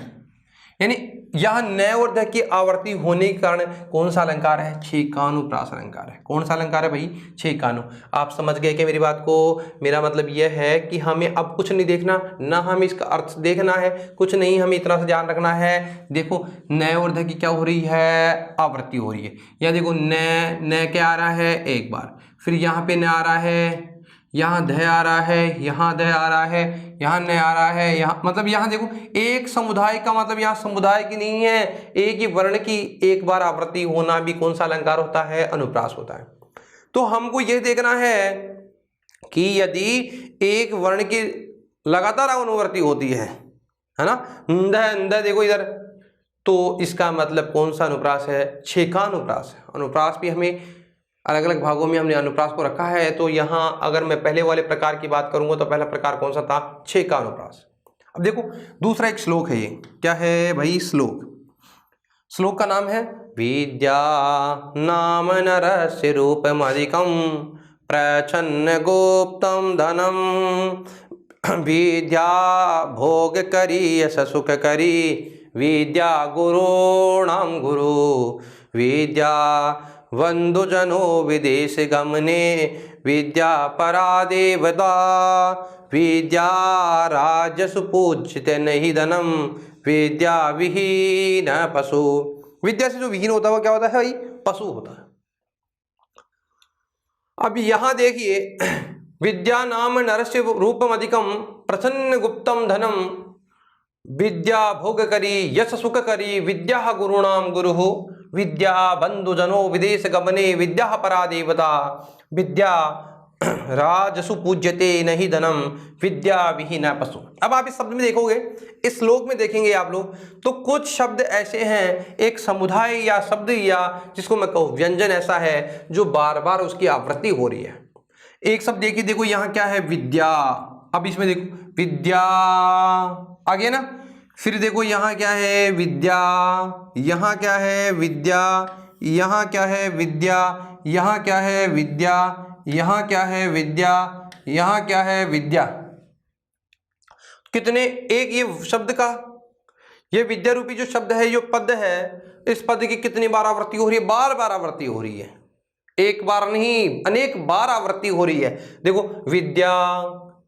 [SPEAKER 1] यानी यहां न और द की आवृत्ति होने के कारण कौन सा अलंकार है? छेकानुप्रास अलंकार है। कौन सा अलंकार है भाई? छेकानु। आप समझ गए कि मेरी बात को? मेरा मतलब यह है कि हमें अब कुछ नहीं देखना, ना हमें इसका अर्थ देखना है, कुछ नहीं, हमें इतना सा ध्यान रखना है। देखो न और ध की क्या हो रही है? आवृत्ति हो रही है। या देखो न क्या आ रहा है? एक बार, फिर यहाँ पे न आ रहा है, यहाँ ध आ रहा है, यहाँ ध आ रहा है, यहाँ न आ रहा है, यहाँ मतलब यहाँ देखो एक समुदाय का मतलब यहाँ समुदाय की नहीं है, एक ही वर्ण की एक बार आवृत्ति होना भी कौन सा अलंकार होता है? अनुप्रास होता है। तो हमको ये देखना है कि यदि एक वर्ण की लगातार अनुवृत्ति होती है ना, द देखो इधर, तो इसका मतलब कौन सा अनुप्रास है? छेकानुप्रास है। अनुप्रास भी हमें अलग अलग भागों में हमने अनुप्रास को रखा है। तो यहाँ अगर मैं पहले वाले प्रकार की बात करूंगा तो पहला प्रकार कौन सा था? छेकानुप्रास। अब देखो दूसरा एक श्लोक है, ये क्या है भाई? श्लोक का नाम है विद्या नाम नरस्य रूपमधिकं प्रच्छन्न गुप्तं धनम विद्या भोग करी यश सुख करी विद्या गुरूणां गुरु विद्या वंदुजनो विदेश गमने विद्या परा देवता विद्या राजसु पूज्यते नहीं धनम विद्या विहीन पशु। विद्या से जो विहीन होता है वो क्या होता है भाई? पशु होता है। अब यहां देखिए विद्या नाम नरस्य रूपम अधिकम प्रसन्न गुप्तम धनम विद्या भोग करी यश सुख करी विद्या गुरुणाम गुरु विद्या बंधुजनो विदेश गमने विद्या परा देवता विद्या राजसु पूज्यते नहीं धनम विद्या विहीना पशु। अब आप इस शब्द में देखोगे, इस श्लोक में देखेंगे आप लोग, तो कुछ शब्द ऐसे हैं, एक समुदाय या शब्द या जिसको मैं कहूँ व्यंजन ऐसा है जो बार बार उसकी आवृत्ति हो रही है। एक शब्द देखिए, देखो यहाँ क्या है, विद्या। अब इसमें देखो विद्या आ गया ना, फिर देखो यहाँ क्या है, विद्या, यहाँ क्या है, विद्या, यहाँ क्या है, विद्या, यहाँ क्या है, विद्या, यहाँ क्या है, विद्या, यहाँ क्या है, विद्या। कितने एक ये शब्द का, ये विद्या रूपी जो शब्द है, जो पद है, इस पद की कितनी बार आवृत्ति हो रही है? बार बार आवृत्ति हो रही है, एक बार नहीं अनेक बार आवृत्ति हो रही है। देखो विद्या,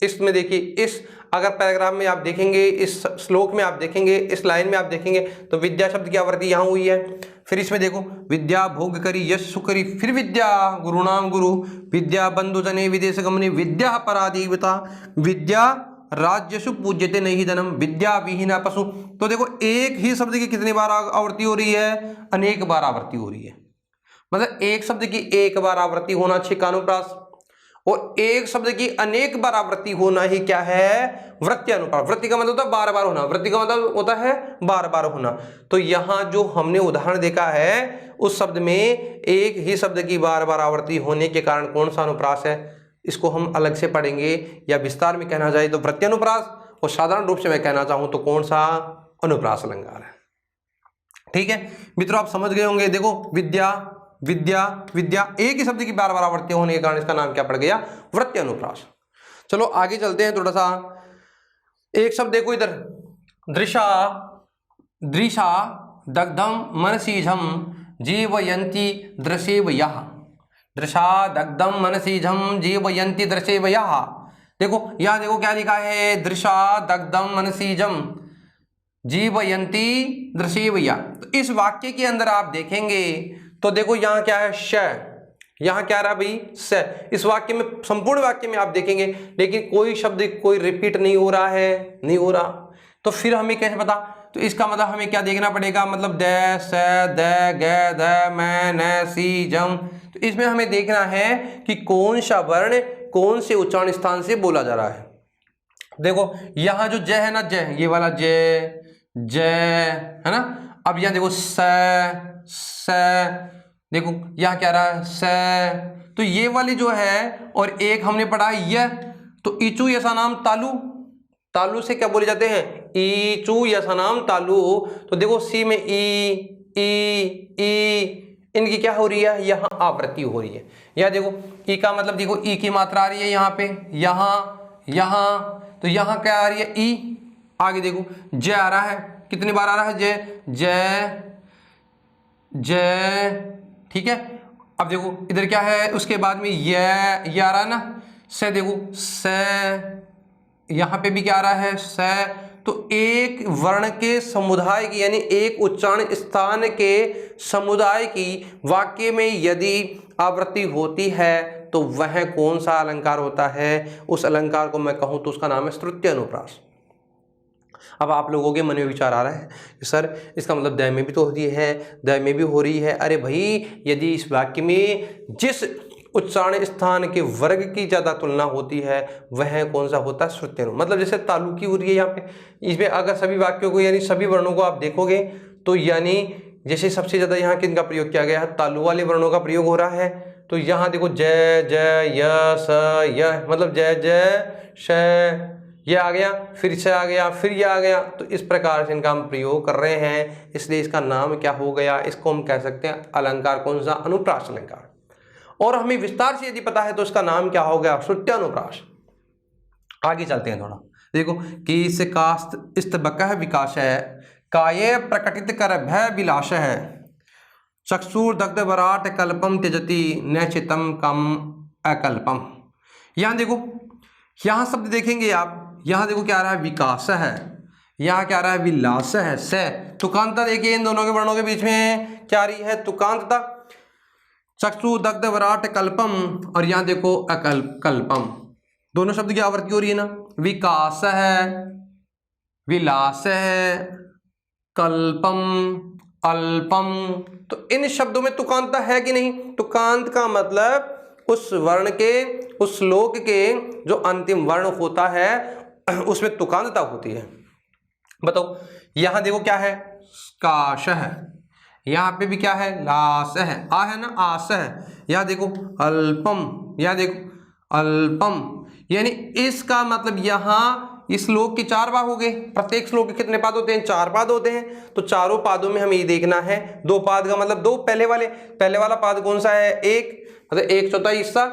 [SPEAKER 1] इसमें देखिए, इस अगर पैराग्राफ में आप देखेंगे, इस श्लोक में आप देखेंगे, इस लाइन में आप देखेंगे तो विद्या शब्द की आवृत्ति यहाँ हुई है। फिर इसमें देखो विद्या भोग करी यश सुकरी, फिर विद्या गुरुणाम गुरु, विद्या बंधु जने विदेश गमने, विद्या परादेवता, विद्या राज्यसु पूज्यते नहीं धनम, विद्या विहीना पशु। तो देखो एक ही शब्द की कितनी बार आवृत्ति हो रही है? अनेक बार आवृत्ति हो रही है। मतलब एक शब्द की एक बार आवृत्ति होना छिकानुप्रास, और एक शब्द की अनेक बार आवृत्ति होना ही क्या है? वृत्त्यानुप्रास। वृत्ति का मतलब होता है बार बार होना, वृत्ति का मतलब होता है बार बार होना। तो यहाँ जो हमने उदाहरण देखा है, उस शब्द में एक ही शब्द की बार बार आवृत्ति होने के कारण कौन सा अनुप्रास है, इसको हम अलग से पढ़ेंगे, या विस्तार में कहना जाए तो वृत्त्यानुप्रास, और साधारण रूप से मैं कहना चाहूँ तो कौन सा? अनुप्रास अलंकार है। ठीक है मित्रों, आप समझ गए होंगे। देखो विद्या विद्या विद्या, एक ही शब्द की बार बार आवृत्ति होने के कारण इसका नाम क्या पड़ गया? वृत्त्यानुप्रास। चलो आगे चलते हैं थोड़ा सा। एक शब्द देखो इधर, दृशा दृशा दग्धम मनसीझम जीवयंती दृशेव यः, दृशा दग्धम मनसीझम जीवयंती दृशेव यः। देखो यहाँ देखो क्या लिखा है, दृशा दग्धम मनसीझम जीवयंती दृशेव यः। तो इस वाक्य के अंदर आप देखेंगे तो देखो यहाँ क्या है, श, यहाँ क्या रहा भाई, स। इस वाक्य में, संपूर्ण वाक्य में आप देखेंगे, लेकिन कोई शब्द कोई रिपीट नहीं हो रहा है, नहीं हो रहा। तो फिर हमें कैसे पता? तो इसका मतलब हमें क्या देखना पड़ेगा, मतलब द, स, द, ग, ध, म, न, सी, जम। तो इसमें हमें देखना है कि कौन सा वर्ण कौन से उच्चारण स्थान से बोला जा रहा है। देखो यहाँ जो जय है ना, जय, ये वाला जय, जय है ना। अब यहाँ देखो स, देखो यहाँ क्या रहा है, स। तो ये वाली जो है, और एक हमने पढ़ा य, तो ईचू यसा नाम तालु, तालु से क्या बोले जाते हैं? ईचू यसा नाम तालु। तो देखो सी में ई, इनकी क्या हो रही है? यहाँ आवृत्ति हो रही है। यहाँ देखो ई का मतलब, देखो ई की मात्रा आ रही है यहाँ पे, यहाँ, तो यहाँ क्या आ रही है? ई। आगे देखो जय आ रहा है, कितनी बार आ रहा है? जय, जय, जय। ठीक है। अब देखो इधर क्या है, उसके बाद में ये आ रहा है ना, से। देखो से, यहाँ पे भी क्या आ रहा है? से। तो एक वर्ण के समुदाय की, यानी एक उच्चारण स्थान के समुदाय की वाक्य में यदि आवृत्ति होती है तो वह कौन सा अलंकार होता है? उस अलंकार को मैं कहूँ तो उसका नाम है स्तुत्यनुप्रास। अब आप लोगों के मन में विचार आ रहा है कि सर इसका मतलब द में भी तो होती है, द में भी हो रही है। अरे भाई, यदि इस वाक्य में जिस उच्चारण स्थान के वर्ग की ज़्यादा तुलना होती है वह कौन सा होता है? श्रुत्यनु। मतलब जैसे तालु की हो रही है यहाँ पे, इसमें अगर सभी वाक्यों को यानी सभी वर्णों को आप देखोगे तो यानी जैसे सबसे ज़्यादा यहाँ किनका प्रयोग किया गया है? तालु वाले वर्णों का प्रयोग हो रहा है। तो यहाँ देखो जय, जय, य, स, य, मतलब जय, जय, श, ये आ गया, फिर से आ गया, फिर ये आ गया। तो इस प्रकार से इनका हम प्रयोग कर रहे हैं, इसलिए इसका नाम क्या हो गया? इसको हम कह सकते हैं अलंकार कौन सा? अनुप्रास अलंकार। और हमें विस्तार से यदि पता है तो इसका नाम क्या हो गया? श्रुत्यानुप्रास। आगे चलते हैं थोड़ा। देखो कि से कास्त इस्तबकह विकास है, काये प्रकटित कर भय विलास है, चक्षुर दग्ध वराट कल्पम त्यजति नैचितम कम अकल्पम। यहाँ देखो, यहाँ शब्द देखेंगे आप, यहाँ देखो क्या आ रहा है? विकास है, यहाँ क्या आ रहा है? विलास है, से। तुकांतता देखिए इन दोनों के वर्णों के बीच में क्या आ रही है? तुकांतता। चक्षु दग्ध वराट कल्पम, और यहाँ देखो अकल्प कल्पम, दोनों शब्द की आवृत्ति हो रही है ना। विकास है, विलास है, कल्पम, अल्पम। तो इन शब्दों में तुकांत है कि नहीं? तुकांत का मतलब उस वर्ण के, उस श्लोक के जो अंतिम वर्ण होता है उसमें तुकांतता होती है। बताओ, यहां देखो क्या है, काश है, यहाँ पे भी क्या है, लाश है, आ है ना, आस है। यहाँ देखो अल्पम, यहाँ देखो अल्पम, यानी इसका मतलब यहाँ इस श्लोक के 4 भाग हो गए। प्रत्येक श्लोक के कितने पाद होते हैं? 4 पाद होते हैं। तो चारों पादों में हमें ये देखना है, 2 पाद का मतलब 2, पहले वाला पाद कौन सा है? 1, मतलब 1/4 हिस्सा।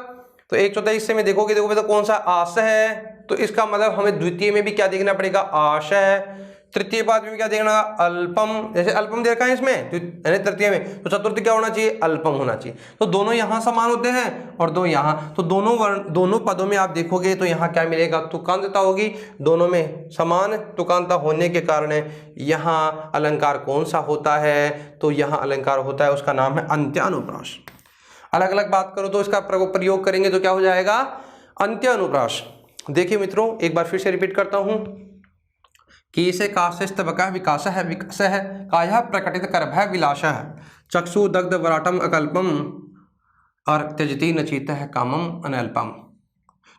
[SPEAKER 1] तो 1/4 हिस्से में देखोगे, देखो कौन सा? आश है। तो इसका मतलब हमें द्वितीय में भी क्या देखना पड़ेगा? आश है। तृतीय पाद में भी क्या देखना? अल्पम। जैसे अल्पम दे रखा है इसमें यानी तृतीय में, तो चतुर्थ क्या होना चाहिए? अल्पम होना चाहिए। तो दोनों यहाँ समान होते हैं और 2 यहाँ, तो दोनों पदों में आप देखोगे तो यहाँ क्या मिलेगा? तुकांतता होगी। दोनों में समान तुकांतता होने के कारण यहाँ अलंकार कौन सा होता है? तो यहाँ अलंकार होता है, उसका नाम है अंत्यानुप्रास। अलग अलग बात करो तो इसका प्रयोग करेंगे तो क्या हो जाएगा? अंत्यानुप्रास। देखिए मित्रों, एक बार फिर से रिपीट करता हूं कि से काशस्तवकः विकास है, विकास है काया प्रकटित करभय विलास है, चक्षु दग्ध वराटम अकल्पम और त्यजति नचित है कामम अनल्पम।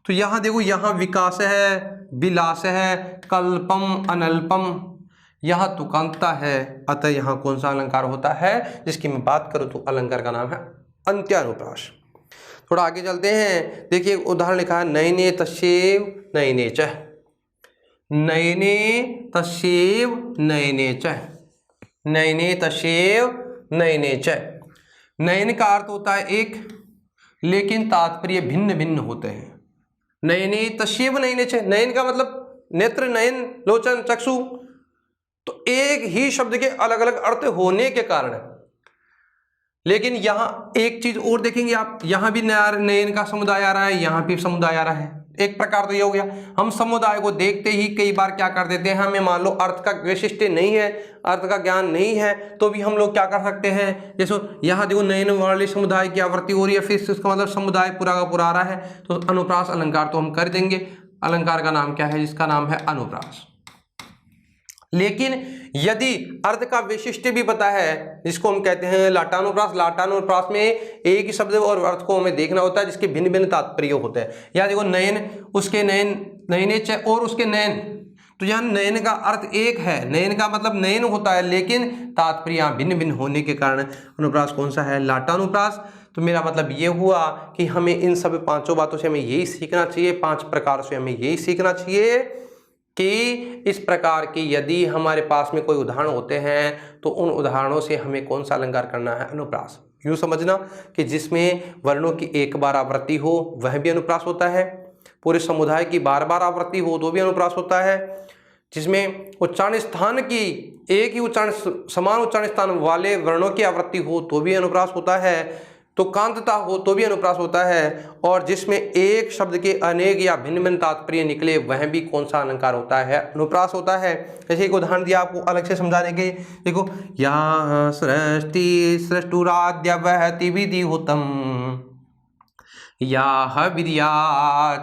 [SPEAKER 1] तो यहाँ देखो, यहाँ विकास है, विलास है, कल्पम, अनल्पम, यहाँ तुकांतता है। अतः यहाँ कौन सा अलंकार होता है जिसकी मैं बात करूँ तो अलंकार का नाम है अंत्यानुप्रास। थोड़ा आगे चलते हैं। देखिए उदाहरण लिखा है, नयने तस्यैव नयने च, नयने तस्यैव नयने च, नयने तस्यैव नयने च। नयन का अर्थ होता है एक, लेकिन तात्पर्य भिन्न भिन्न होते हैं। नयने तस्यैव नयने च, नयन का मतलब नेत्र, नयन, लोचन, चक्षु, तो एक ही शब्द के अलग अलग अर्थ होने के कारण, लेकिन यहाँ एक चीज और देखेंगे आप, यहाँ भी नयन का समुदाय आ रहा है, यहाँ भी समुदाय आ रहा है। एक प्रकार तो ये हो गया, हम समुदाय को देखते ही कई बार क्या कर देते हैं, हमें मान लो अर्थ का वैशिष्ट्य नहीं है, अर्थ का ज्ञान नहीं है, तो भी हम लोग क्या कर सकते हैं, जैसे यहाँ देखो नयन वाले समुदाय की आवृत्ति हो रही है, फिर उसका मतलब समुदाय पूरा का पूरा आ रहा है, तो अनुप्रास अलंकार तो हम कर देंगे। अलंकार का नाम क्या है? जिसका नाम है अनुप्रास। लेकिन यदि अर्थ का वैशिष्ट्य भी पता है, जिसको हम कहते हैं लाटानुप्रास, लाटानुप्रास में एक ही शब्द और अर्थ को हमें देखना होता है जिसके भिन्न भिन्न तात्पर्य होते हैं। यहाँ देखो नयन, उसके नयन, नयने च और उसके नयन, तो यहाँ नयन का अर्थ एक है, नयन का मतलब नयन होता है, लेकिन तात्पर्य भिन्न भिन्न होने के कारण अनुप्रास कौन सा है? लाटानुप्रास। तो मेरा मतलब ये हुआ कि हमें इन सब 5 बातों से हमें यही सीखना चाहिए, 5 प्रकार से हमें यही सीखना चाहिए कि इस प्रकार की यदि हमारे पास में कोई उदाहरण होते हैं तो उन उदाहरणों से हमें कौन सा अलंकार करना है? अनुप्रास। यूँ समझना कि जिसमें वर्णों की एक बार आवृत्ति हो वह भी अनुप्रास होता है, पूरे समुदाय की बार बार आवृत्ति हो तो भी अनुप्रास होता है, जिसमें उच्चारण स्थान की एक ही उच्चारण, समान उच्चारण स्थान वाले वर्णों की आवृत्ति हो तो भी अनुप्रास होता है, तो कांतता हो तो भी अनुप्रास होता है, और जिसमें एक शब्द के अनेक या भिन्न भिन्न तात्पर्य निकले वह भी कौन सा अलंकार होता है? अनुप्रास होता है। जैसे एक उदाहरण दिया आपको अलग से समझाने के, देखो यहाँ सृष्टि सृष्टुराद्य वहति विधिहुतम, या विद्या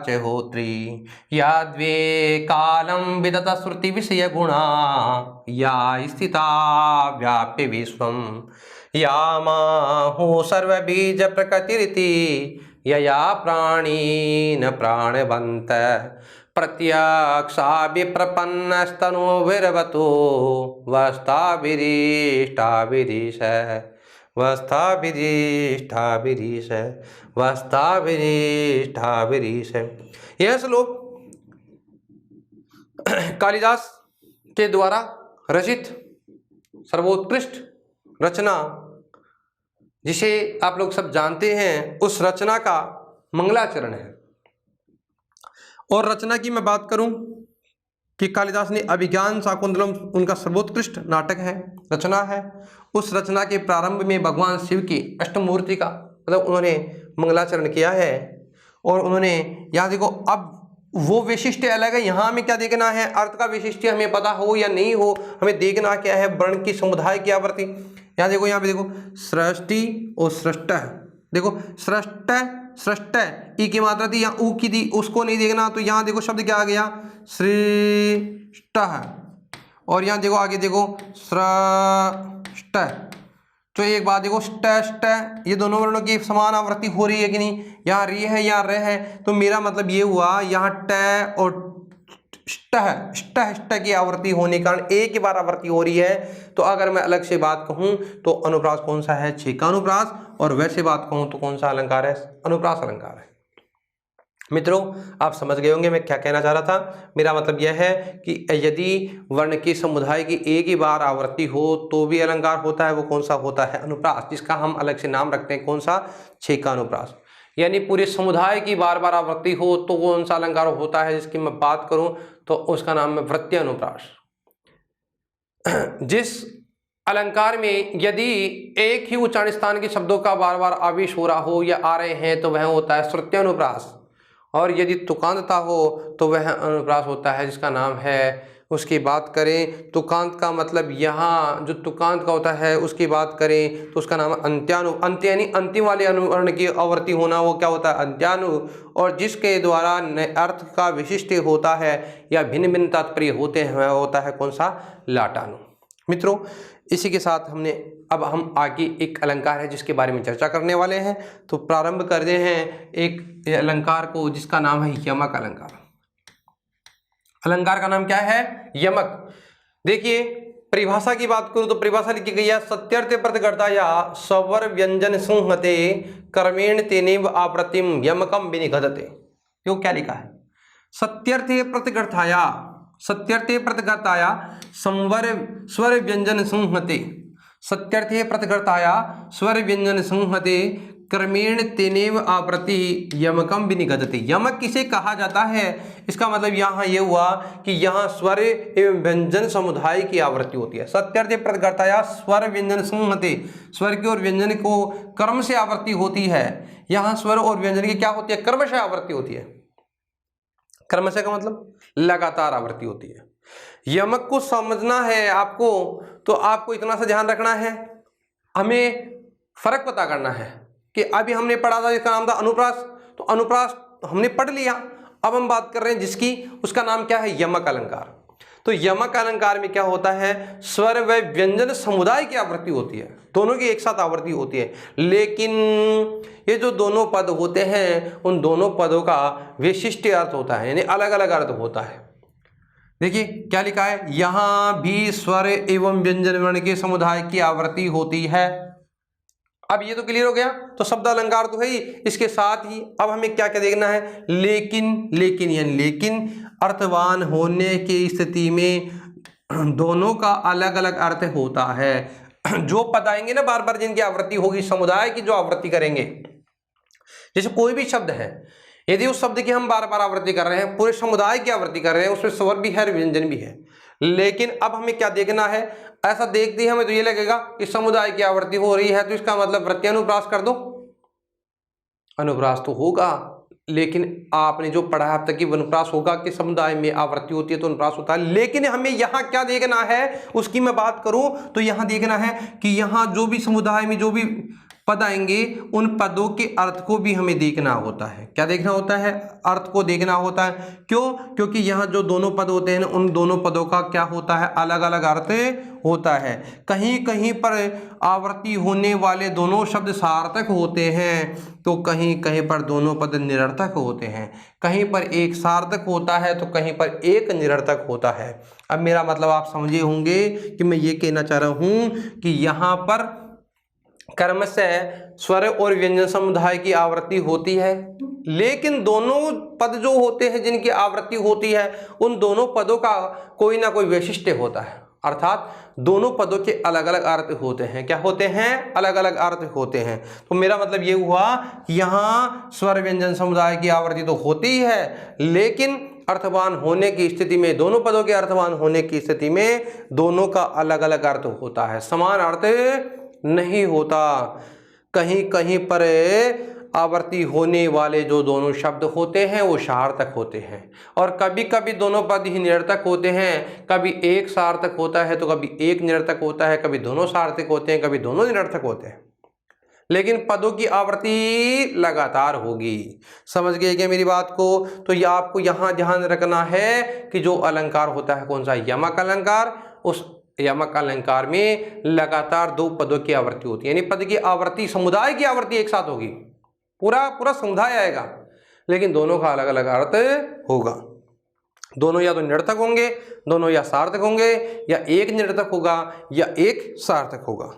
[SPEAKER 1] च होत्री, या द्वे कालम विदत श्रुति विषय गुणा, या स्थिता व्याप्य विश्वम, या माहो सर्वबीज प्रकृतिरिति, यया प्राणीन प्राणवंत, प्रत्यक्षा विप्रपन्नस्तनुभिर्वतो, वस्ताभिरीष्टाभिरीश, वस्ताभिरीष्टाभिरीश, वस्ताभिरीष्टाभिरीश। यह श्लोक कालिदास के द्वारा रचित सर्वोत्कृष्ट रचना, जिसे आप लोग सब जानते हैं, उस रचना का मंगलाचरण है। और रचना की मैं बात करूं कि कालिदास ने अभिज्ञान शाकुंतलम उनका सर्वोत्कृष्ट नाटक है, रचना है। उस रचना के प्रारंभ में भगवान शिव की अष्टमूर्ति का मतलब उन्होंने मंगलाचरण किया है। और उन्होंने यहाँ देखो, अब वो वैशिष्ट्य अलग है, यहाँ हमें क्या देखना है? अर्थ का वैशिष्ट्य हमें पता हो या नहीं हो, हमें देखना क्या है? वर्ण की समुदाय की आवृत्ति। यहाँ देखो, यहाँ पे देखो सृष्टि और सृष्ट, देखो सृष्ट सृष्ट, ई की मात्रा थी, यहाँ ऊ की थी, उसको नहीं देखना। तो यहाँ देखो शब्द क्या आ गया? सृष्ट। और यहाँ देखो आगे देखो ष्ट। तो एक बात देखो, ष्ट ष्ट ये दोनों वर्णों की समान आवृत्ति हो रही है कि नहीं, यहाँ री है यहाँ र है, तो मेरा मतलब ये हुआ यहाँ ट और ष्ट है, ष्ट की आवृत्ति होने के कारण एक ही बार आवृत्ति हो रही है। तो अगर मैं अलग से बात कहूं तो अनुप्रास कौन सा है, छेका अनुप्रास, और वैसे बात कहूं तो कौन सा अलंकार है, अनुप्रास अलंकार है। मित्रों आप समझ गए होंगे मैं क्या कहना चाह रहा था। मेरा मतलब यह है कि यदि वर्ण के समुदाय की एक ही बार आवृत्ति हो तो भी अलंकार होता है, वो कौन सा होता है, अनुप्रास, जिसका हम अलग से नाम रखते हैं कौन सा, छेका अनुप्रास। यानी पूरे समुदाय की बार बार आवृत्ति हो तो कौन सा अलंकार होता है, जिसकी मैं बात करूं तो उसका नाम है वृत्तीय अनुप्रास। जिस अलंकार में यदि एक ही उच्चारण स्थान के शब्दों का बार बार आवेश हो रहा हो या आ रहे हैं तो वह होता है श्रुत्य अनुप्रास, और यदि तुकांतता हो तो वह अनुप्रास होता है जिसका नाम है, उसकी बात करें तुकांत का मतलब यहाँ जो तुकांत का होता है उसकी बात करें तो उसका नाम अंत्यानु, अंत्य यानी अंतिम वाले अनुवर्ण की आवृत्ति होना, वो क्या होता है, अंत्यानु। और जिसके द्वारा अर्थ का विशिष्ट होता है या भिन्न भिन्न तात्पर्य होते हैं वह होता है कौन सा, लाटानु। मित्रों इसी के साथ अब हम आगे एक अलंकार है जिसके बारे में चर्चा करने वाले हैं। तो प्रारंभ करते हैं एक अलंकार को जिसका नाम है यमक अलंकार। अलंकार का नाम क्या है, यमक। देखिए परिभाषा की बात करूं तो परिभाषा लिखी गई है, सत्यर्थ प्रतिगर्ताया स्वर व्यंजन संहते कर्मेण तेनेव आवृत्तिम यमकम विनिगदते। क्यों क्या लिखा है, सत्यर्थे प्रतिगर्थाया, सत्यर्थे प्रतिगर्ताया स्वर व्यंजन संहते, सत्यर्थे प्रतिगर्ताया स्वर व्यंजन संहते क्रमेण तेनेव आवृत्ति यमकम विनिगदते। यमक किसे कहा जाता है, इसका मतलब यहाँ ये हुआ कि यहाँ स्वर एवं व्यंजन समुदाय की आवृत्ति होती है। सत्यर्थे प्रतिगर्ताया स्वर व्यंजन संहते, स्वर की और व्यंजन को कर्म से आवृत्ति होती है। यहाँ स्वर और व्यंजन की क्या होती है, कर्म से आवृत्ति होती है। कर्म से का मतलब लगातार आवृत्ति होती है। यमक को समझना है आपको तो आपको इतना सा ध्यान रखना है, हमें फर्क पता करना है कि अभी हमने पढ़ा था जिसका नाम था अनुप्रास, तो अनुप्रास हमने पढ़ लिया, अब हम बात कर रहे हैं जिसकी, उसका नाम क्या है, यमक अलंकार। तो यमक अलंकार में क्या होता है, स्वर व व्यंजन समुदाय की आवृत्ति होती है, दोनों की एक साथ आवृत्ति होती है। लेकिन ये जो दोनों पद होते हैं उन दोनों पदों का विशिष्ट अर्थ होता है, यानी अलग अलग अर्थ होता है। देखिए क्या लिखा है, यहां भी स्वर एवं व्यंजन वर्ण के समुदाय की आवृत्ति होती है। अब ये तो क्लियर हो गया। तो शब्द अलंकार तो है ही, इसके साथ ही अब हमें क्या क्या देखना है, लेकिन, लेकिन यानी लेकिन अर्थवान होने की स्थिति में दोनों का अलग अलग अर्थ होता है। जो पद आएंगे ना बार बार जिनकी आवृत्ति होगी, समुदाय की जो आवृत्ति करेंगे, जैसे कोई भी शब्द है, यदि उस शब्द की हम बार बार आवृत्ति कर रहे हैं, पूरे समुदाय की आवृत्ति कर रहे हैं, उसमें स्वर भी है व्यंजन भी है, लेकिन अब हमें क्या देखना है, ऐसा देखते ही हमें तो ये लगेगा कि समुदाय की आवृत्ति हो रही है तो इसका मतलब वृत्तीय अनुप्रास कर दो, अनुप्रास तो होगा। लेकिन आपने जो पढ़ा अब तक कि अनुप्रास होगा कि समुदाय में आवृत्ति होती है तो अनुप्रास होता है। लेकिन हमें यहाँ क्या देखना है, उसकी मैं बात करूं तो यहाँ देखना है कि यहाँ जो भी समुदाय में जो भी पद आएंगे उन पदों के अर्थ को भी हमें देखना होता है। क्या देखना होता है, अर्थ को देखना होता है। क्यों, क्योंकि यहाँ जो दोनों पद होते हैं उन दोनों पदों का क्या होता है, अलग अलग अर्थ होता है। कहीं कहीं पर आवृत्ति होने वाले दोनों शब्द सार्थक होते हैं तो कहीं कहीं पर दोनों पद निरर्थक होते हैं। कहीं पर एक सार्थक होता है तो कहीं पर एक निरर्थक होता है। अब मेरा मतलब आप समझे होंगे कि मैं ये कहना चाह रहा हूँ कि यहाँ पर कर्म से स्वर और व्यंजन समुदाय की आवृत्ति होती है, लेकिन दोनों पद जो होते हैं जिनकी आवृत्ति होती है उन दोनों पदों का कोई ना कोई वैशिष्ट्य होता है, अर्थात दोनों पदों के अलग अलग अर्थ होते हैं। क्या होते हैं, अलग अलग अर्थ होते हैं। तो मेरा मतलब ये हुआ कि यहाँ स्वर व्यंजन समुदाय की आवृत्ति तो होती है, लेकिन अर्थवान होने की स्थिति में, दोनों पदों के अर्थवान होने की स्थिति में दोनों का अलग अलग अर्थ होता है, समान अर्थ नहीं होता। कहीं कहीं पर आवर्ती होने वाले जो दोनों शब्द होते हैं वो सार्थक होते हैं, और कभी कभी दोनों पद ही निरर्थक होते हैं। कभी एक सार्थक होता है तो कभी एक निरर्थक होता है, कभी दोनों सार्थक होते हैं, कभी दोनों निरर्थक होते हैं, लेकिन पदों की आवृत्ति लगातार होगी। समझ गए क्या मेरी बात को? तो ये आपको यहाँ ध्यान रखना है कि जो अलंकार होता है कौन सा, यमक अलंकार, उस यमक अलंकार में लगातार दो पदों की आवृत्ति होती है, यानी पद की आवृत्ति, समुदाय की आवृत्ति एक साथ होगी, पूरा पूरा समुदाय आएगा, लेकिन दोनों का अलग अलग अर्थ होगा। दोनों या तो निरर्थक होंगे, दोनों या सार्थक होंगे, या एक निरर्थक होगा या एक सार्थक होगा।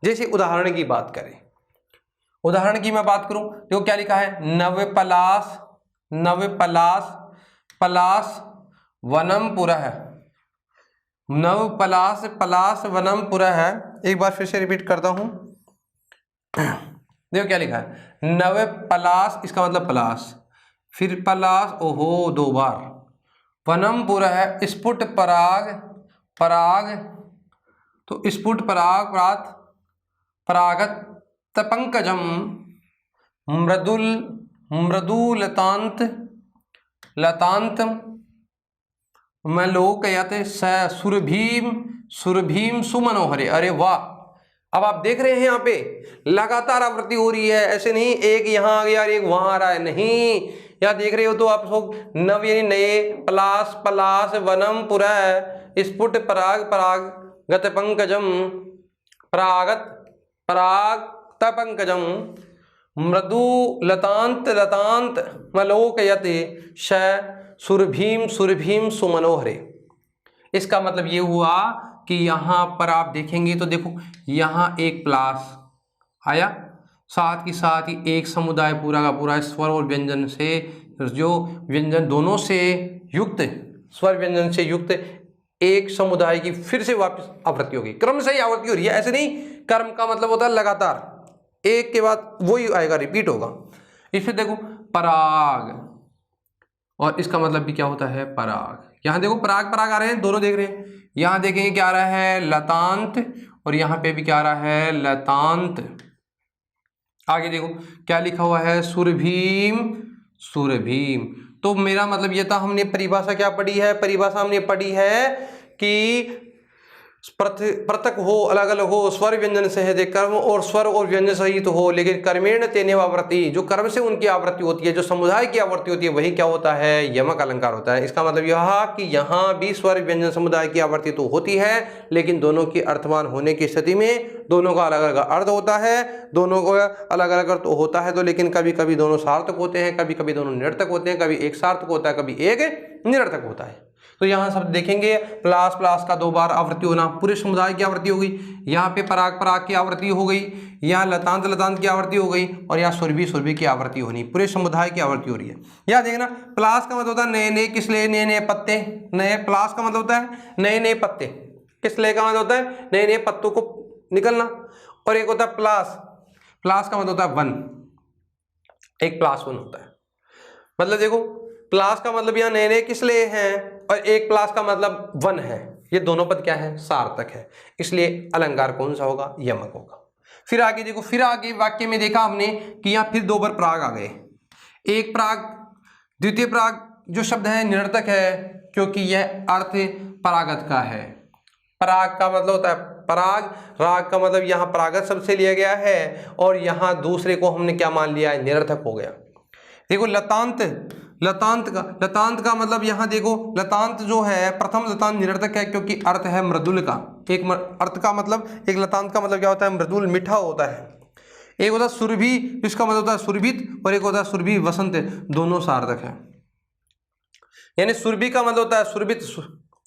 [SPEAKER 1] जैसे उदाहरण की बात करें, उदाहरण की मैं बात करूं, देखो क्या लिखा है, नवपलास, नवपलास पलास वनम पुरः, नवपलास पलास वनम पुरः। एक बार फिर से रिपीट करता हूं, देखो क्या लिखा है, नवपलास इसका मतलब पलास, फिर पलास, ओहो दो बार, वनम पुरः स्फुट पराग, पराग, तो स्फुट पराग प्रात परागत पंकजम मृदुल, मृदुलतांत, लतांत मलोकयत स सुरभीम, सुरभीम सुमनोहरे। अरे वाह, अब आप देख रहे हैं यहाँ पे लगातार आवृत्ति हो रही है, ऐसे नहीं एक यहाँ आ गया और एक वहां आ रहा है, नहीं, यहाँ देख रहे हो तो आप लोग नव यानी नए, पलास पलास वनम पुरः स्फुट पराग पराग गत पंकजम, परागत पराग पंकजम मृदु लतांत, लतांत मलोकयते श सुरभीम, सुरभीम सुमनोहरे। इसका मतलब ये हुआ कि यहाँ पर आप देखेंगे तो देखो यहाँ एक प्लास आया, साथ ही साथ ही एक समुदाय पूरा का पूरा स्वर और व्यंजन से, जो व्यंजन दोनों से युक्त, स्वर व्यंजन से युक्त एक समुदाय की फिर से वापस आवृत्ति होगी, क्रम से ही आवृत्ति हो रही है, ऐसे नहीं। कर्म का मतलब होता है लगातार, एक के बाद वही आएगा, रिपीट होगा। इसमें देखो पराग, और इसका मतलब भी क्या होता है, पराग। यहाँ देखो पराग पराग आ रहे हैं, दोनों देख रहे हैं। यहाँ देखेंगे क्या आ रहा है, लतांत, और यहाँ पे भी क्या आ रहा है, लतांत। आगे देखो क्या लिखा हुआ है, सुरभीम, सुरभीम। तो मेरा मतलब ये था, हमने परिभाषा क्या पढ़ी है, परिभाषा हमने पढ़ी है कि पृथक हो, अलग अलग हो, स्वर व्यंजन सहित कर्म और स्वर और व्यंजन सहित हो, लेकिन कर्मेण तेने आवृत्ति, जो कर्म से उनकी आवृत्ति होती है, जो समुदाय की आवृत्ति होती है, वही क्या होता है, यमक अलंकार होता है। इसका मतलब यह कि यहाँ भी स्वर व्यंजन समुदाय की आवृत्ति तो होती है, लेकिन दोनों की अर्थवान होने की स्थिति में दोनों का अलग अलग अर्थ होता है, दोनों को अलग अलग अर्थ होता है तो, लेकिन कभी कभी दोनों सार्थक होते हैं, कभी कभी दोनों निरर्थक होते हैं, कभी एक सार्थक होता है, कभी एक निरर्थक होता है। तो यहाँ सब देखेंगे, प्लास प्लास का दो बार आवृत्ति होना, पूरे समुदाय की आवृत्ति हो गई, यहाँ पे पराग पराग की आवृत्ति हो गई, यहाँ लतांत लतांत की आवृत्ति हो गई, और यहाँ सुरभि सुरभि की आवृत्ति होनी, पूरे समुदाय की आवृत्ति हो रही है। यहाँ देखना, प्लास का मतलब होता है नए नए, किस लिए, नए नए पत्ते, नए, प्लास का मतलब होता है नए नए पत्ते, किस लिए का मतलब होता है नए नए पत्तों को निकलना, और एक होता है प्लास, प्लास का मतलब होता है वन, एक प्लास वन होता है। मतलब देखो प्लास का मतलब यहाँ नए नए किस लिए हैं, और एक प्लास का मतलब वन है, ये दोनों पद क्या है, सार्थक है, इसलिए अलंकार कौन सा होगा, यमक होगा। फिर आगे देखो, फिर आगे वाक्य में देखा हमने कि यहाँ फिर दो बार प्राग आ गए। एक प्राग, द्वितीय प्राग जो शब्द है निरर्थक है, क्योंकि यह अर्थ परागत का है। पराग का मतलब होता है पराग, राग का मतलब यहाँ परागत शब्द से लिया गया है, और यहाँ दूसरे को हमने क्या मान लिया है, निरर्थक हो गया। देखो लतांत, लतांत का मतलब यहाँ देखो, लतांत जो है, प्रथम लतांत निरर्थक है क्योंकि अर्थ है मृदुल का, एक अर्थ का मतलब, एक लतांत का मतलब क्या होता है, मृदुल, मीठा होता है। एक होता है सुरभि, इसका मतलब होता है सुरभित, और एक होता है सुरभि वसंत, दोनों सार्थक है। यानी सुरभि का मतलब होता है सुरभित,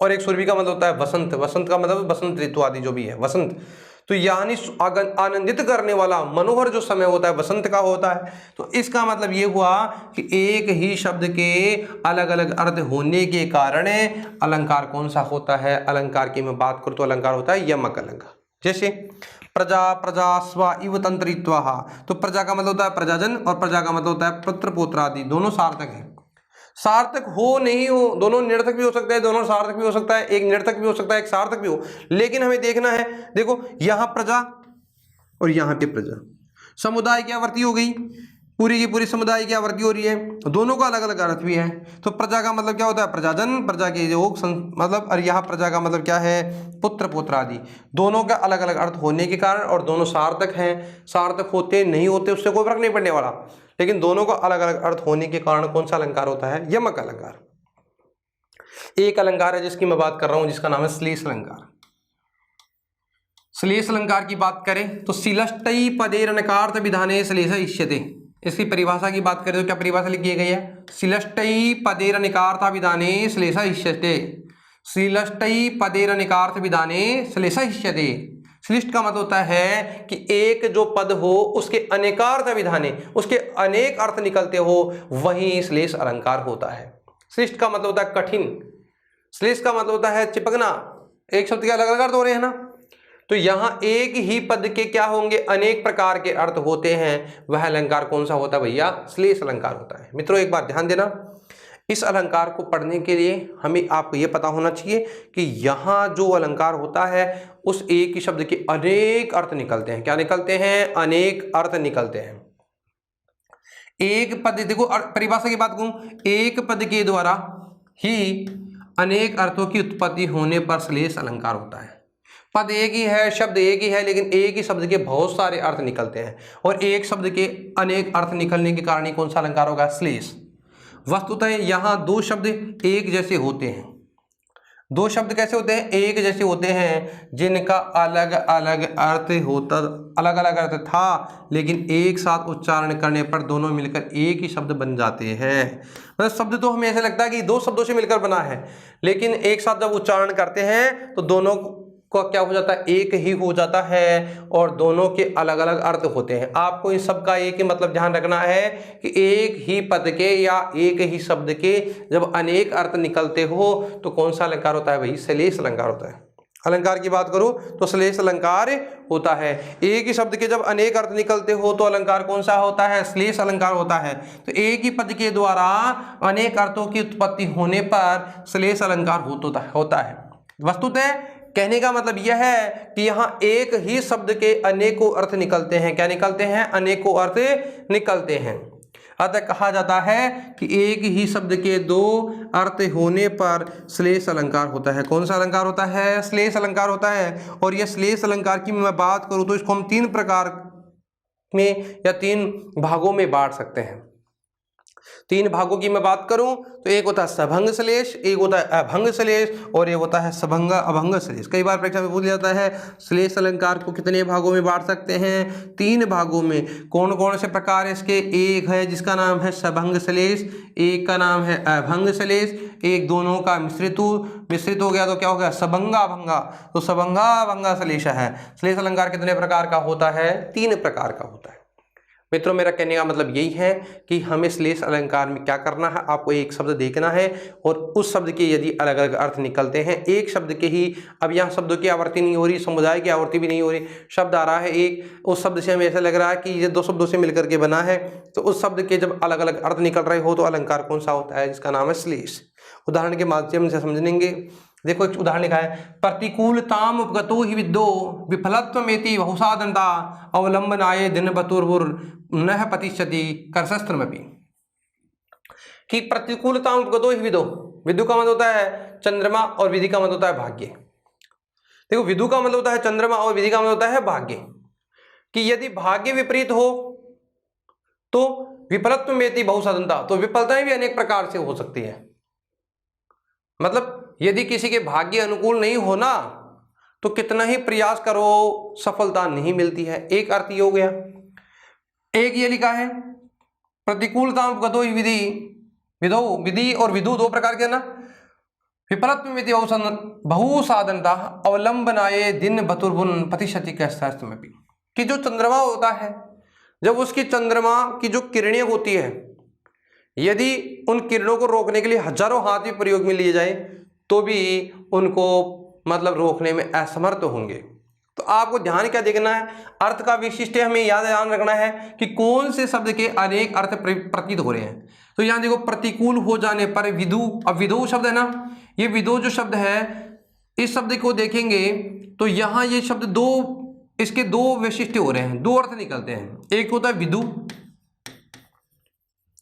[SPEAKER 1] और एक सुरभि का मतलब होता है वसंत, वसंत का मतलब बसंत ऋतु आदि जो भी है, वसंत। तो यानी आनंदित करने वाला, मनोहर जो समय होता है वसंत का होता है। तो इसका मतलब ये हुआ कि एक ही शब्द के अलग अलग अर्थ होने के कारण अलंकार कौन सा होता है, अलंकार की मैं बात करूं तो अलंकार होता है यमक अलंकार। जैसे प्रजा, प्रजा स्व इव तंत्रित्वा, तो प्रजा का मतलब होता है प्रजाजन, और प्रजा का मतलब होता है पुत्र पौत्र आदि, दोनों सार्थक है। सार्थक हो नहीं हो, दोनों निरर्थक भी हो सकता है, दोनों सार्थक भी हो सकता है, एक निरर्थक भी हो सकता है, एक सार्थक भी हो, लेकिन हमें देखना है, देखो यहाँ प्रजा और यहाँ पे प्रजा, समुदाय की आवृत्ति हो गई, पूरी की पूरी समुदाय की आवृत्ति हो रही है, दोनों का अलग अलग अर्थ भी है। तो प्रजा का मतलब क्या होता है, प्रजाजन, प्रजा के योग मतलब, और यहाँ प्रजा का मतलब क्या है, पुत्र पौत्र आदि, दोनों का अलग अलग अर्थ होने के कारण, और दोनों सार्थक हैं। सार्थक होते नहीं होते उससे कोई फर्क नहीं पड़ने वाला, लेकिन दोनों का अलग अलग अर्थ होने के कारण कौन सा अलंकार होता है, यमक अलंकार। एक अलंकार है जिसकी मैं बात कर रहा हूं, जिसका नाम है श्लेष अलंकार। श्लेष अलंकार की बात करें तो श्लिष्टै पदेरनकार्थ विधाने श्लेष इष्यते। इसकी परिभाषा की बात करें तो क्या परिभाषा लिखी गई है? श्लिष्टै पदेरनकार्थ विधाने श्लेष इष्यते। श्लिष्टै पदेरनकार्थ विधाने श्लेष इष्यते। श्लिष्ट का मतलब होता है कि एक जो पद हो उसके अनेकार्थ विधाने, उसके अनेक अर्थ निकलते हो, वही श्लेष अलंकार होता है। श्लिष्ट का मतलब होता है कठिन, श्लेष का मतलब होता है चिपकना। एक शब्द के अलग अलग अर्थ हो रहे हैं ना, तो यहां एक ही पद के क्या होंगे? अनेक प्रकार के अर्थ होते हैं। वह अलंकार कौन सा होता है भैया? श्लेष अलंकार होता है। मित्रों एक बात ध्यान देना, इस अलंकार को पढ़ने के लिए हमें आपको यह पता होना चाहिए कि यहाँ जो अलंकार होता है उस एक ही शब्द के अनेक अर्थ निकलते हैं। क्या निकलते हैं? अनेक अर्थ निकलते हैं। एक पद, देखो परिभाषा की बात कहूं, एक पद के द्वारा ही अनेक अर्थों की उत्पत्ति होने पर श्लेष अलंकार होता है। पद एक ही है, शब्द एक ही है, लेकिन एक ही शब्द के बहुत सारे अर्थ निकलते हैं, और एक शब्द के अनेक अर्थ निकलने के कारण ही कौन सा अलंकार होगा? श्लेष। वस्तुतः यहाँ दो शब्द एक जैसे होते हैं। दो शब्द कैसे होते हैं? एक जैसे होते हैं, जिनका अलग अलग अर्थ होता, अलग अलग अर्थ था, लेकिन एक साथ उच्चारण करने पर दोनों मिलकर एक ही शब्द बन जाते हैं। मतलब शब्द तो हमें ऐसा लगता है कि दो शब्दों से मिलकर बना है, लेकिन एक साथ जब उच्चारण करते हैं तो दोनों को क्या हो जाता है? एक ही हो जाता है, और दोनों के अलग अलग अर्थ होते हैं। आपको इन सब का एक ही मतलब ध्यान रखना है कि एक ही पद के या एक ही शब्द के जब अनेक अर्थ निकलते हो तो कौन सा अलंकार होता है भाई? श्लेष अलंकार होता है। अलंकार की बात करूं तो श्लेष अलंकार होता है। एक ही शब्द के जब अनेक अर्थ निकलते हो तो अलंकार कौन सा होता है? श्लेष अलंकार होता है। तो एक ही पद के द्वारा अनेक अर्थों की उत्पत्ति होने पर श्लेष अलंकार होता है। वस्तुतः कहने का मतलब यह है कि यहाँ एक ही शब्द के अनेकों अर्थ निकलते हैं। क्या निकलते हैं? अनेकों अर्थ निकलते हैं। अतः कहा जाता है कि एक ही शब्द के दो अर्थ होने पर श्लेष अलंकार होता है। कौन सा अलंकार होता है? श्लेष अलंकार होता है। और यह श्लेष अलंकार की मैं बात करूं तो इसको हम तीन प्रकार में या तीन भागों में बांट सकते हैं। तीन भागों की मैं बात करूं तो एक होता है सभंग श्लेष, एक होता है अभंग श्लेष, और एक होता है सभंग अभंग श्लेष। कई बार परीक्षा में पूछ जाता है श्लेष अलंकार को कितने भागों में बांट सकते हैं? तीन भागों में। कौन कौन से प्रकार इसके? एक है जिसका नाम है सभंग श्लेष, एक का नाम है अभंग श्लेष, एक दोनों का मिश्रित हो गया तो क्या हो गया? सभंगा अभंगा। तो सभंगा अभंगा श्लेष है। श्लेष अलंकार कितने प्रकार का होता है? तीन प्रकार का होता है। मित्रों मेरा कहने का मतलब यही है कि हमें श्लेष अलंकार में क्या करना है, आपको एक शब्द देखना है और उस शब्द के यदि अलग अलग अर्थ निकलते हैं, एक शब्द के ही, अब यहाँ शब्दों की आवर्ती नहीं हो रही, समुदाय की आवर्ती भी नहीं हो रही, शब्द आ रहा है एक, उस शब्द से हमें ऐसा लग रहा है कि ये दो शब्दों से मिलकर के बना है, तो उस शब्द के जब अलग अलग अर्थ निकल रहे हो तो अलंकार कौन सा होता है? जिसका नाम है श्लेष। उदाहरण के माध्यम से समझेंगे। देखो एक उदाहरण लिखा है, प्रतिकूलताम उपगतो ही विद्दो विफलत्वमेति बहुसाधनता अवलंबनाय दिन बतुर्बुर न पतिष्यति करशस्त्रमपि। कि प्रतिकूलताम उपगतो ही विदो, विदु का मतलब होता है चंद्रमा और विधि का मतलब होता है भाग्य। देखो विदु का मतलब होता है चंद्रमा और विधि का मतलब होता है भाग्य। कि यदि भाग्य विपरीत हो तो विफलत्वमेति बहुसाधनता, तो विफलताएं भी अनेक प्रकार से हो सकती है। मतलब यदि किसी के भाग्य अनुकूल नहीं होना तो कितना ही प्रयास करो सफलता नहीं मिलती है। एक अर्थ ये हो गया। एक ये लिखा है प्रतिकूलता उपगतो ही विधि, विधि और विदु दो प्रकार के ना, विफलत्वमेति बहुसाधनता अवलंबनाय दिन बतुर्बुन पतिशति कैस्त्रमपि। कि जो चंद्रमा होता है, जब उसकी चंद्रमा की जो किरणें होती है, यदि उन किरणों को रोकने के लिए हजारों हाथ भी प्रयोग में लिए जाए तो भी उनको मतलब रोकने में असमर्थ होंगे। तो आपको ध्यान क्या देखना है? अर्थ का विशिष्ट हमें याद ध्यान रखना है कि कौन से शब्द के अनेक अर्थ प्रतीत हो रहे हैं। तो यहाँ देखो प्रतिकूल हो जाने पर विदु, अब विदो शब्द है ना, ये विदो जो शब्द है, इस शब्द को देखेंगे तो यहाँ ये शब्द दो, इसके दो वैशिष्ट्य हो रहे हैं, दो अर्थ निकलते हैं। एक होता है विदु,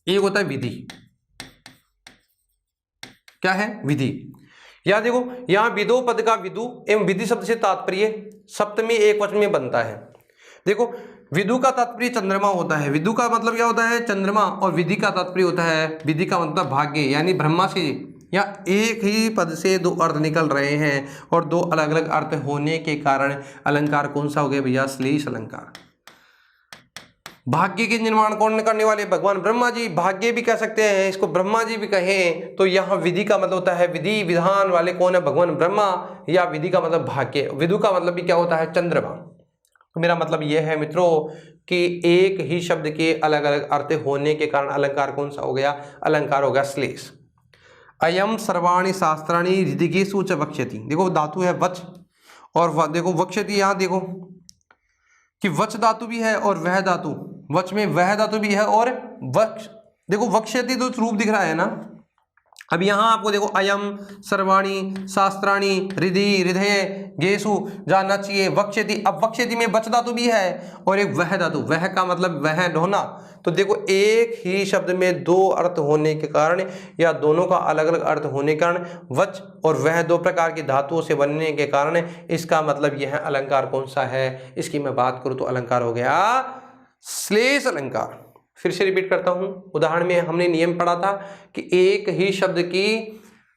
[SPEAKER 1] एक होता है विधि। क्या है? विधि। या देखो यहां विदो पद का विदु एवं विधि शब्द से तात्पर्य सप्तमी एक वचन में बनता है। देखो विदु का तात्पर्य चंद्रमा होता है, विदु का मतलब क्या होता है? चंद्रमा, और विधि का तात्पर्य होता है, विधि का मतलब भाग्य, यानी ब्रह्मा से या एक ही पद से दो अर्थ निकल रहे हैं और दो अलग अलग अर्थ होने के कारण अलंकार कौन सा हो गया भैया? श्लेष अलंकार। भाग्य के निर्माण कौन करने वाले? भगवान ब्रह्मा जी। भाग्य भी कह सकते हैं इसको, ब्रह्मा जी भी कहें तो यहाँ विधि का मतलब होता है, विधि विधान वाले कौन है? भगवान ब्रह्मा। या विधि का मतलब भाग्य, विदु का मतलब भी क्या होता है? चंद्रमा। तो मेरा मतलब यह है मित्रों कि एक ही शब्द के अलग अलग अर्थ होने के कारण अलंकार कौन सा हो गया? अलंकार हो गया श्लेष। अयम सर्वाणि शास्त्राणि ऋदिगेषु च वक्ष्यति। देखो धातु है वच, और देखो वक्ष्यति, यहाँ देखो कि वच धातु भी है और वह धातु, वच में वह धातु भी है और वक्ष, देखो वक्ष्यति तो रूप दिख रहा है ना। अब यहाँ आपको देखो अयम सर्वाणि शास्त्राणि हृदि हृदय गेसु जानना चाहिए वक्ष्यति। अब वक्ष्यति में वच धातु भी है और एक वह धातु, वह का मतलब वह ढोना। तो देखो एक ही शब्द में दो अर्थ होने के कारण या दोनों का अलग अलग अर्थ होने के कारण वच और वह दो प्रकार की धातुओं से बनने के कारण इसका मतलब यह अलंकार कौन सा है? इसकी मैं बात करूं तो अलंकार हो गया श्लेष अलंकार। फिर से रिपीट करता हूं, उदाहरण में हमने नियम पढ़ा था कि एक ही शब्द की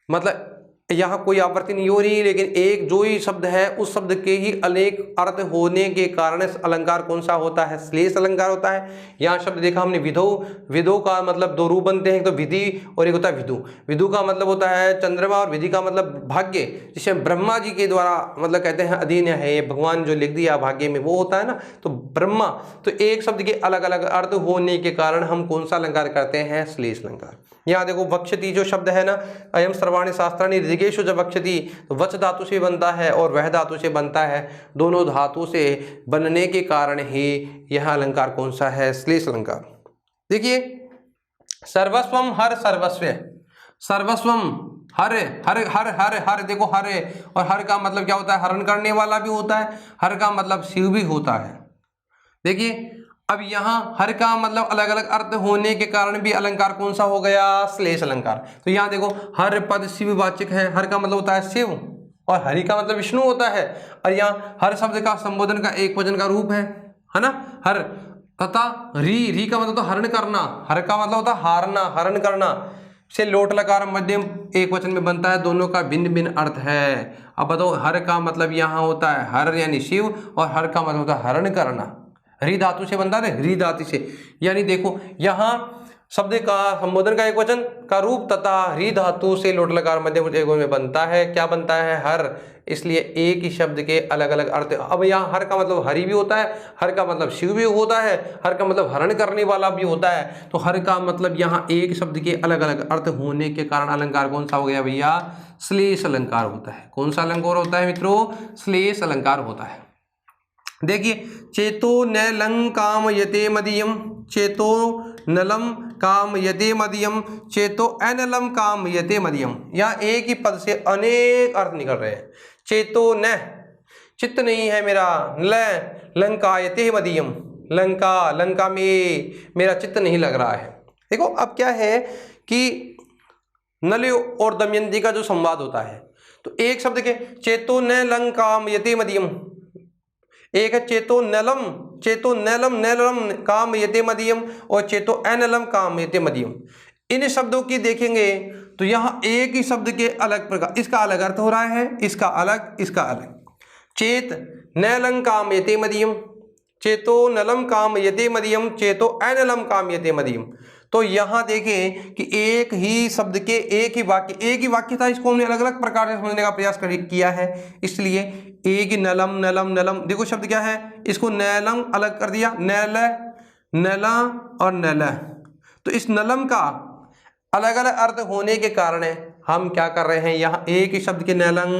[SPEAKER 1] मतलब यहाँ कोई आवर्ती नहीं हो रही, लेकिन एक जो ही शब्द है उस शब्द के ही अनेक अर्थ होने के कारण अलंकार कौन सा होता है? श्लेष अलंकार होता है। यहाँ शब्द देखा हमने विधो, विधो का मतलब दो रूप बनते हैं, एक तो विधि और एक होता है विदु। विदु का मतलब होता है चंद्रमा और विधि का मतलब भाग्य, जिसे ब्रह्मा जी के द्वारा मतलब कहते हैं अधीन है, ये भगवान जो लिख दिया भाग्य में वो होता है ना, तो ब्रह्मा। तो एक शब्द के अलग अलग अर्थ होने के कारण हम कौन सा अलंकार करते हैं? श्लेष अलंकार। यहाँ देखो वक्ष्यति जो शब्द है ना, अयम सर्वाणि शास्त्राणि ऋदिगेषु च वक्ष्यति, तो वच धातु से बनता है और वह धातु से बनता है, दोनों धातु से बनने के कारण ही यह अलंकार कौन सा है? श्लेष अलंकार। देखिए सर्वस्वम हर सर्वस्व, सर्वस्वम हर हर हर हर हर, देखो हर, और हर का मतलब क्या होता है? हरण करने वाला भी होता है, हर का मतलब शिव भी होता है। देखिए अब यहाँ हर का मतलब अलग अलग अर्थ होने के कारण भी अलंकार कौन सा हो गया? श्लेष अलंकार। तो यहाँ देखो हर पद शिववाचक है, हर का मतलब होता है शिव और हरि का मतलब विष्णु होता है, और यहाँ हर शब्द का संबोधन का एक वचन का रूप है ना, हर, तथा री का मतलब तो हरण करना, हर का मतलब होता है हारना, हरण करना, से लोट लकार मध्यम एक वचन में बनता है, दोनों का भिन्न भिन्न अर्थ है। अब बताओ हर का मतलब यहाँ होता है हर यानी शिव, और हर का मतलब होता है हरण करना, हरि धातु से बनता है, हरि धातु से, यानी देखो यहाँ शब्द का संबोधन का एक वचन का रूप तथा हरि धातु से लोट लकार मध्यम एक में बनता है, क्या बनता है? हर। इसलिए एक ही शब्द के अलग अलग अर्थ। अब यहाँ हर का मतलब हरि भी होता है, हर का मतलब शिव भी होता है, हर का मतलब हरण करने वाला भी होता है। तो हर का मतलब यहाँ एक शब्द के अलग अलग अर्थ होने के कारण अलंकार कौन सा हो गया भैया? श्लेष अलंकार होता है। कौन सा अलंकार होता है मित्रों? श्लेष अलंकार होता है। देखिए चेतो न लंग काम यते मदीयम, चेतो नलम काम यते मदीयम, चेतो अनलम काम यते मदीयम। यहाँ एक ही पद से अनेक अर्थ निकल रहे हैं। चेतो न चित्त नहीं है मेरा, ल लंका यते मदीयम, लंका, लंका में मेरा चित्त नहीं लग रहा है। देखो अब क्या है कि नल और दमयंती का जो संवाद होता है, तो एक शब्द के चेतो न लंग काम यते मदीयम, एक है चेतो नलम, चेतो नलम नलम काम यते मदीयम, और चेतो अनलम काम यते मदीयम। इन शब्दों की देखेंगे तो यहाँ एक ही शब्द के अलग प्रकार, इसका अलग अर्थ हो रहा है, इसका अलग, इसका अलग। चेत नलम काम यते मदीयम, चेतो नलम काम यते मदीयम, चेतो अनलम काम यते मदीयम। तो यहाँ देखें कि एक ही शब्द के एक ही वाक्य था, इसको हमने अलग अलग प्रकार से समझने का प्रयास किया है। इसलिए एक ही नलम नलम नलम, देखो शब्द क्या है, इसको नलम अलग कर दिया, नल नला और नल। तो इस नलम का अलग अलग अर्थ होने के कारण हम क्या कर रहे हैं, यहाँ एक ही शब्द के नलंग,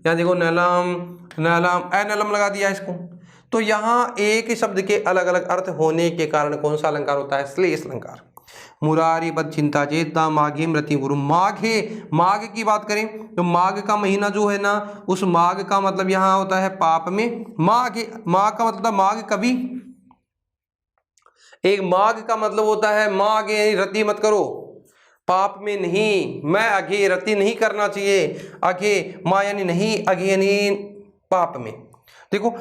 [SPEAKER 1] यहाँ देखो नलम नलम अनलम लगा दिया इसको। तो यहाँ एक ही शब्द के अलग अलग अर्थ होने के कारण कौन सा अलंकार होता है? श्लेष अलंकार। मुरारी बद चिंता चेता माघे मृति गुरु। माघे, माघ की बात करें तो माघ का महीना जो है ना, उस माघ का मतलब यहाँ होता है पाप में। माघ, माघ का मतलब माघ कभी, एक माघ का मतलब होता है माघ यानी रति मत करो, पाप में नहीं, मैं अघे रति नहीं करना चाहिए, अघे माँ यानी नहीं, अघे यानी पाप में। देखो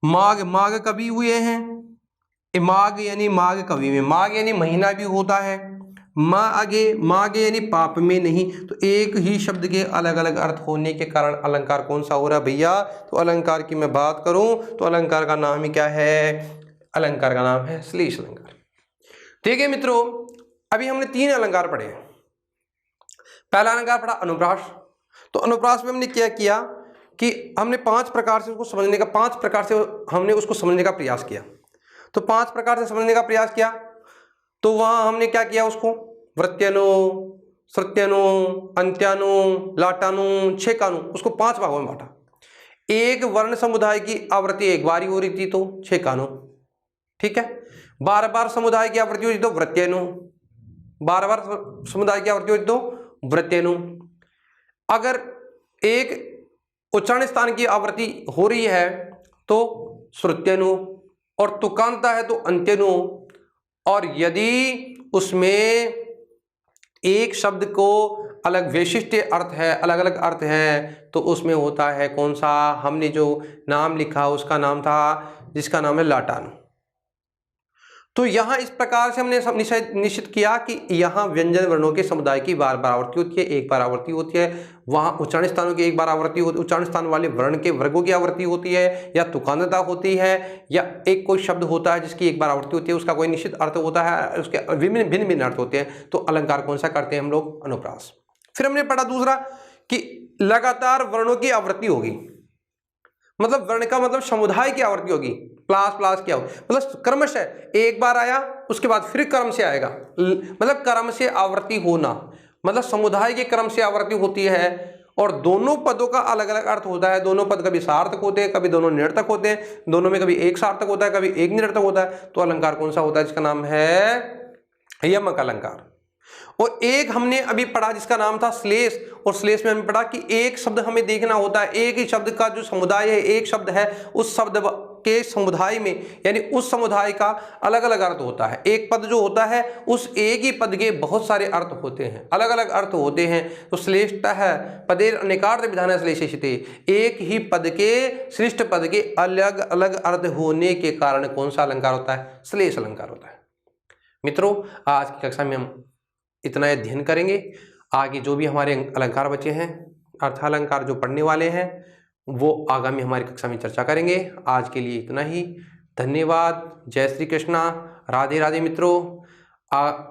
[SPEAKER 1] माघ, माघ कभी हुए हैं, माघ यानी माघ कवि में, माघ यानी महीना भी होता है, माँ आगे यानी पाप में नहीं। तो एक ही शब्द के अलग अलग अर्थ होने के कारण अलंकार कौन सा हो रहा है भैया? तो अलंकार की मैं बात करूं तो अलंकार का नाम ही क्या है? अलंकार का नाम है श्लेष अलंकार। ठीक है मित्रों, अभी हमने 3 अलंकार पढ़े। पहला अलंकार पढ़ा अनुप्रास। तो अनुप्रास में हमने क्या किया कि हमने 5 प्रकार से उसको समझने का 5 प्रकार से हमने उसको समझने का प्रयास किया। तो 5 प्रकार से समझने का प्रयास किया तो वहां हमने क्या किया, उसको वृत्यनु, श्रुत्यनु, अंत्यानु, लाटानु, छेकानु, उसको 5 भागों में बांटा। एक वर्ण समुदाय की आवृत्ति एक बार ही हो रही थी तो छेकानु, ठीक है। बार बार समुदाय की आवृत्ति हो रही तो वृत्यनु, बार बार समुदाय की आवृत्ति हो रही तो वृत्यनु। अगर एक उच्चारण स्थान की आवृत्ति हो रही है तो श्रुत्यनु, और तुकांता है तो अंत्यनु। और यदि उसमें एक शब्द को अलग वैशिष्ट अर्थ है, अलग अलग अर्थ है, तो उसमें होता है कौन सा? हमने जो नाम लिखा उसका नाम था, जिसका नाम है लाटानु। तो यहां इस प्रकार से हमने निश्चित किया कि यहां व्यंजन वर्णों के समुदाय की बार बार आवृत्ति होती है, एक बार आवृत्ति होती है। वहां उच्चारण स्थानों की एक बार आवृत्ति होती है, उच्चारण स्थान वाले वर्ण के वर्गों की आवृत्ति होती है, या तुकांतता होती है, या एक कोई शब्द होता है जिसकी एक बार आवृत्ति होती है, उसका कोई निश्चित अर्थ होता है, उसके भिन्न भिन्न अर्थ होते हैं। तो अलंकार कौन सा करते हैं हम लोग? अनुप्रास। फिर हमने पढ़ा दूसरा कि लगातार वर्णों की आवृत्ति होगी, मतलब वर्ण का मतलब समुदाय की आवृत्ति होगी। प्लास प्लास क्या हो, मतलब क्रमशः एक बार आया उसके बाद फिर क्रम से आएगा, मतलब क्रम से आवृत्ति होना, मतलब समुदाय के क्रम से आवृत्ति होती है। और दोनों पदों का अलग अलग अर्थ होता है। दोनों पद कभी सार्थक होते हैं, कभी दोनों निरर्थक होते हैं, दोनों में कभी एक सार्थक होता है, कभी एक निरर्थक होता है। तो अलंकार कौन सा होता है? जिसका नाम है यमक अलंकार। और एक हमने अभी पढ़ा जिसका नाम था श्लेष, और श्लेष में हमने पढ़ा कि एक शब्द हमें देखना होता है, एक ही शब्द का जो समुदाय है, एक शब्द है, उस शब्द के समुदाय में यानी उस समुदाय का अलग अलग अर्थ होता है। एक पद जो होता है उस एक ही पद के बहुत सारे अर्थ होते हैं, अलग अलग अर्थ होते हैं। तो श्लेष्टः पदेर अनेकार्थ विधान श्लेषिते, एक ही पद के श्रेष्ठ पद के अलग अलग अर्थ होने के कारण कौन सा अलंकार होता है? श्लेष अलंकार होता है। मित्रों, आज की कक्षा में हम इतना अध्ययन करेंगे। आगे जो भी हमारे अलंकार बचे हैं, अर्थालंकार जो पढ़ने वाले हैं, वो आगामी हमारी कक्षा में चर्चा करेंगे। आज के लिए इतना ही। धन्यवाद। जय श्री कृष्णा। राधे राधे मित्रों।